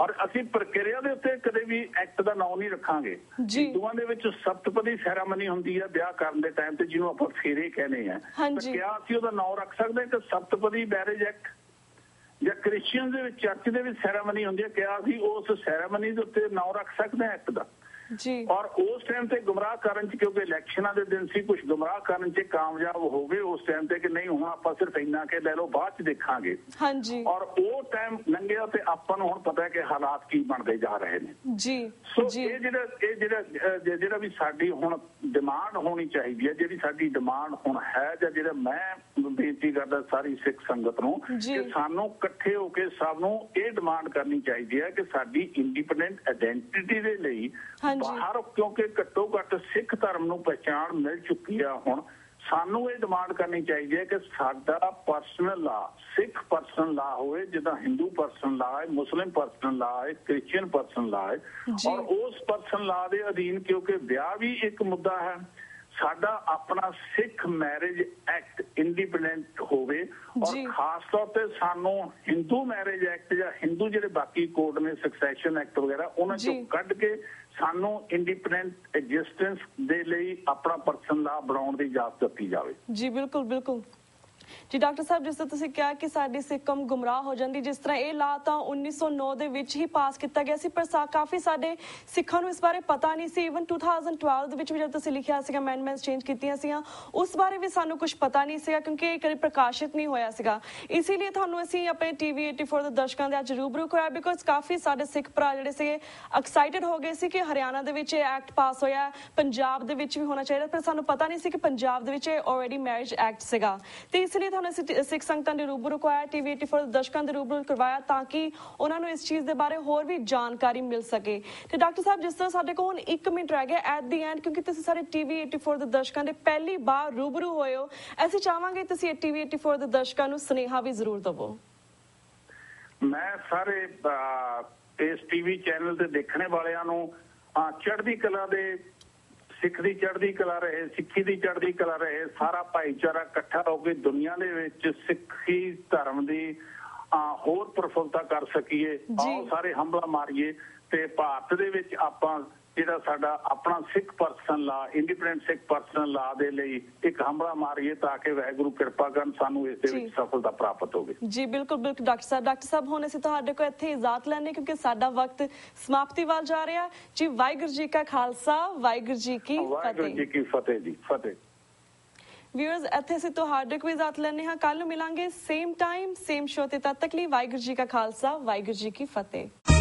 ਔਰ ਅਸੀਂ ਪ੍ਰਕਿਰਿਆ ਦੇ ਉੱਤੇ ਕਦੇ ਵੀ ਐਕਟ ਦਾ ਨਾਂ ਨਹੀਂ ਰੱਖਾਂਗੇ। ਹਿੰਦੂਆਂ ਦੇ ਵਿੱਚ ਸਪਤਪਦੀ ਸੈਰਾਮਨੀ ਹੁੰਦੀ ਹੈ ਵਿਆਹ ਕਰਨ ਦੇ ਟਾਈਮ ਤੇ, ਜਿਹਨੂੰ ਆਪਾਂ ਫੇਰੇ ਕਹਿੰਦੇ ਆ, ਤਾਂ ਕਿਆ ਅਸੀਂ ਉਹਦਾ ਨਾਂ ਰੱਖ ਸਕਦੇ ਕਿ ਸਪਤਪਦੀ ਮੈਰਿਜ ਐਕਟ? ਜਾਂ ਕ੍ਰਿਸਚੀਅਨ ਦੇ ਵਿੱਚ ਚਰਚ ਦੇ ਵਿੱਚ ਸੈਰਾਮਨੀ ਹੁੰਦੀ ਹੈ, ਕਿਆ ਅਸੀਂ ਉਸ ਸੈਰਾਮਨੀ ਦੇ ਉੱਤੇ ਨਾਂ ਰੱਖ ਸਕਦੇ ਹਾਂ ਐਕਟ ਦਾ? ਔਰ ਉਸ ਟਾਈਮ ਤੇ ਗੁੰਮਰਾਹ ਕਰਨ ਚ, ਕਿਉਂਕਿ ਇਲੈਕਸ਼ਨਾਂ ਦੇ ਦਿਨ ਸੀ, ਕੁਝ ਗੁੰਮਰਾਹ ਕਰਨ ਚ ਕਾਮਯਾਬ ਹੋ ਗਏ ਉਸ ਟਾਈਮ ਤੇ ਕਿ ਨਹੀਂ ਹੁਣ ਆਪਾਂ ਸਿਰਫ ਇੰਨਾ ਕੇ ਲੈ ਲਓ, ਬਾਅਦ ਚ ਦੇਖਾਂਗੇ। ਔਰ ਉਹ ਟਾਈਮ ਲੰਘਿਆ ਤੇ ਆਪਾਂ ਨੂੰ ਹੁਣ ਪਤਾ ਹੈ ਕਿ ਹਾਲਾਤ ਕੀ ਬਣਦੇ ਜਾ ਰਹੇ ਨੇ। ਸੋ ਇਹ ਜਿਹੜਾ ਵੀ ਸਾਡੀ ਹੁਣ ਡਿਮਾਂਡ ਹੋਣੀ ਚਾਹੀਦੀ ਹੈ, ਜਿਹੜੀ ਸਾਡੀ ਡਿਮਾਂਡ ਹੁਣ ਹੈ, ਜਾਂ ਜਿਹੜਾ ਮੈਂ ਬੇਨਤੀ ਕਰਦਾ ਸਾਰੀ ਸਿੱਖ ਸੰਗਤ ਨੂੰ ਕਿ ਸਾਨੂੰ ਇਕੱਠੇ ਹੋ ਕੇ ਸਭ ਨੂੰ ਇਹ ਡਿਮਾਂਡ ਕਰਨੀ ਚਾਹੀਦੀ ਹੈ ਕਿ ਸਾਡੀ ਇੰਡੀਪੈਂਡੈਂਟ ਆਇਡੈਂਟੀਟੀ ਦੇ ਲਈ ਬਾਹਰ, ਕਿਉਂਕਿ ਘੱਟੋ ਘੱਟ ਸਿੱਖ ਧਰਮ ਨੂੰ ਪਹਿਚਾਣ ਮਿਲ ਚੁੱਕੀ ਆ, ਹੁਣ ਸਾਨੂੰ ਇਹ ਡਿਮਾਂਡ ਕਰਨੀ ਚਾਹੀਦੀ ਹੈ ਕਿ ਸਾਡਾ ਪਰਸਨਲ ਲਾ, ਸਿੱਖ ਪਰਸਨਲ ਲਾ ਹੋਵੇ, ਜਿੱਦਾਂ ਹਿੰਦੂ ਪਰਸਨਲ ਲਾ ਹੈ, ਮੁਸਲਿਮ ਪਰਸਨਲ ਲਾ ਹੈ, ਕ੍ਰਿਸਚੀਅਨ ਪਰਸਨਲ ਲਾ ਹੈ, ਔਰ ਉਸ ਪਰਸਨਲ ਲਾ ਦੇ ਅਧੀਨ, ਕਿਉਂਕਿ ਵਿਆਹ ਵੀ ਇੱਕ ਮੁੱਦਾ ਹੈ, ਸਾਡਾ ਆਪਣਾ ਸਿੱਖ ਮੈਰਿਜ ਐਕਟ ਇੰਡੀਪੈਂਡੈਂਟ ਹੋਵੇ। ਔਰ ਖਾਸ ਤੌਰ ਤੇ ਸਾਨੂੰ ਹਿੰਦੂ ਮੈਰਿਜ ਐਕਟ ਜਾਂ ਹਿੰਦੂ ਜਿਹੜੇ ਬਾਕੀ ਕੋਡ ਨੇ, ਸਕਸੈਸ਼ਨ ਐਕਟ ਵਗੈਰਾ, ਉਹਨਾਂ ਚੋਂ ਕੱਢ ਕੇ ਸਾਨੂੰ ਇੰਡੀਪੈਂਡੈਂਟ ਐਗਜ਼ਿਸਟੈਂਸ ਦੇ ਲਈ ਆਪਣਾ ਪਰਸਨਲ ਲਾ ਬਣਾਉਣ ਦੀ ਇਜਾਜ਼ਤ ਦਿੱਤੀ ਜਾਵੇ। ਜੀ ਬਿਲਕੁਲ ਬਿਲਕੁਲ ਜੀ ਡਾਕਟਰ ਸਾਹਿਬ, ਜਿਸ ਤਰ੍ਹਾਂ ਤੁਸੀਂ ਕਿਹਾ ਕਿ ਸਾਡੀ ਸਿੱਖ ਕੌਮ ਗੁੰਮਰਾਹ ਹੋ ਜਾਂਦੀ, ਜਿਸ ਤਰ੍ਹਾਂ ਇਹ ਲਾ ਤਾਂ 1909 ਦੇ ਵਿੱਚ ਹੀ ਪਾਸ ਕੀਤਾ ਗਿਆ ਸੀ, ਪਰ ਕਾਫੀ ਸਾਡੇ ਸਿੱਖਾਂ ਨੂੰ ਇਸ ਬਾਰੇ ਪਤਾ ਨਹੀਂ ਸੀ। ਈਵਨ 2012 ਦੇ ਵਿੱਚ ਵੀ ਜਦ ਤੁਸੀਂ ਲਿਖਿਆ ਸੀਗਾ ਅਮੈਂਡਮੈਂਟਸ ਚੇਂਜ ਕੀਤੀਆਂ ਸੀਗੀਆਂ, ਉਸ ਬਾਰੇ ਵੀ ਸਾਨੂੰ ਕੁਝ ਪਤਾ ਨਹੀਂ ਸੀਗਾ, ਕਿਉਂਕਿ ਇਹ ਕਦੇ ਪ੍ਰਕਾਸ਼ਿਤ ਨਹੀਂ ਹੋਇਆ ਸੀਗਾ। ਇਸੇ ਲਈ ਤੁਹਾਨੂੰ ਅਸੀਂ ਆਪਣੇ TV 84 ਦੇ ਦਰਸ਼ਕਾਂ ਦੇ ਅੱਜ ਰੂਬਰੂ ਕਰਾਇਆ, ਬਿਕੋਜ਼ ਕਾਫੀ ਸਾਡੇ ਸਿੱਖ ਭਰਾ ਜਿਹੜੇ ਸੀਗੇ ਐਕਸਾਈਟਡ ਹੋ ਗਏ ਸੀ ਕਿ ਹਰਿਆਣਾ ਦੇ ਵਿੱਚ ਇਹ ਐਕਟ ਪਾਸ ਹੋਇਆ, ਪੰਜਾਬ ਦੇ ਵਿੱਚ ਵੀ ਹੋਣਾ ਚਾਹੀਦਾ, ਪਰ ਸਾਨੂੰ ਪਤਾ ਨਹੀਂ ਸੀ ਕਿ ਪੰਜਾਬ ਦੇ ਵਿੱਚ ਇਹ ਆਲਰੇਡੀ ਮੈਰਿਜ ਐਕਟ ਸੀਗਾ। ਤੇ ਇਸ ਲਈ ਤੁਹਾਨੂੰ ਅਸੀਂ ਸਿੱਖ ਸੰਗਤਾਂ ਦੇ ਰੂਬਰੂ ਕਰਵਾਇਆ, TV 84 ਦੇ ਦਰਸ਼ਕਾਂ ਦੇ ਰੂਬਰੂ ਕਰਵਾਇਆ, ਤਾਂ ਕਿ ਉਹਨਾਂ ਨੂੰ ਇਸ ਚੀਜ਼ ਦੇ ਬਾਰੇ ਹੋਰ ਵੀ ਜਾਣਕਾਰੀ ਮਿਲ ਸਕੇ। ਤੇ ਡਾਕਟਰ ਸਾਹਿਬ, ਜਿਸ ਤਰ੍ਹਾਂ ਸਾਡੇ ਕੋਲ ਹੁਣ 1 ਮਿੰਟ ਰਹਿ ਗਿਆ ਐਟ ਦੀ ਐਂਡ, ਕਿਉਂਕਿ ਤੁਸੀਂ ਸਾਰੇ TV 84 ਦੇ ਦਰਸ਼ਕਾਂ ਦੇ ਪਹਿਲੀ ਵਾਰ ਰੂਬਰੂ ਹੋਏ ਹੋ, ਅਸੀਂ ਚਾਹਾਂਗੇ ਤੁਸੀਂ TV 84 ਦੇ ਦਰਸ਼ਕਾਂ ਨੂੰ ਸੁਨੇਹਾ ਵੀ ਜ਼ਰੂਰ ਦਵੋ। ਮੈਂ ਸਾਰੇ ਇਸ TV ਚੈਨਲ ਤੇ ਦੇਖਣੇ ਵਾਲਿਆਂ ਨੂੰ ਚੜ੍ਹਦੀ ਕਲਾ ਦੇ, ਸਿੱਖ ਦੀ ਚੜ੍ਹਦੀ ਕਲਾ ਰਹੇ, ਸਿੱਖੀ ਦੀ ਚੜ੍ਹਦੀ ਕਲਾ ਰਹੇ, ਸਾਰਾ ਭਾਈਚਾਰਾ ਇਕੱਠਾ ਹੋ ਕੇ ਦੁਨੀਆ ਦੇ ਵਿੱਚ ਸਿੱਖੀ ਧਰਮ ਦੀ ਹੋਰ ਪ੍ਰਫੁੱਲਤਾ ਕਰ ਸਕੀਏ। ਆਓ ਸਾਰੇ ਹੰਭਲਾ ਮਾਰੀਏ ਤੇ ਭਾਰਤ ਦੇ ਵਿੱਚ ਆਪਾਂ ਜਿਹੜਾ ਸਾਡਾ ਆਪਣਾ ਸਿੱਖ ਪਰਸਨਲ ਲਾ, ਇੰਡੀਪੈਂਡੈਂਟ ਸਿੱਖ ਪਰਸਨਲ ਲਾ ਦੇ ਲਈ ਇੱਕ ਹੰਭਲਾ ਮਾਰੀਏ, ਤਾਂ ਕਿ ਵਾਹਿਗੁਰੂ ਕਿਰਪਾ ਕਰਨ, ਸਾਨੂੰ ਇਸ ਦੇ ਵਿੱਚ ਸਫਲਤਾ ਪ੍ਰਾਪਤ ਹੋਵੇ। ਜੀ ਬਿਲਕੁਲ ਬਿਲਕੁਲ ਡਾਕਟਰ ਸਾਹਿਬ ਹੁਣ ਅਸੀਂ ਤੁਹਾਡੇ ਕੋਲ ਇੱਥੇ ਇਜਾਜ਼ਤ ਲੈਣੇ, ਕਿਉਂਕਿ ਸਾਡਾ ਵਕਤ ਸਮਾਪਤੀ ਵੱਲ ਜਾ ਰਿਹਾ ਜੀ। ਵਾਹਿਗੁਰੂ ਜੀ ਕਾ ਖਾਲਸਾ, ਵਾਹਿਗੁਰੂ ਜੀ ਕੀ ਫਤਿਹ। ਵਾਹਿਗੁਰੂ ਜੀ ਕੀ ਫਤਿਹ ਜੀ, ਫਤਿਹ। ਵਿਊਅਰਸ, ਇੱਥੇ ਅਸੀਂ ਤੁਹਾਡੇ ਕੋਲ ਇਜਾਜ਼ਤ ਲੈਣੇ ਹਾਂ, ਕੱਲ ਨੂੰ ਮਿਲਾਂਗੇ ਸੇਮ ਟਾਈਮ ਸੇਮ ਸ਼ੋ ਤੇ, ਤਦ ਤੱਕ ਲਈ ਵਾਹਿਗੁਰੂ ਜੀ ਕਾ ਖਾਲਸਾ, ਵਾਹਿਗੁਰੂ ਜੀ ਕੀ ਫਤਿਹ।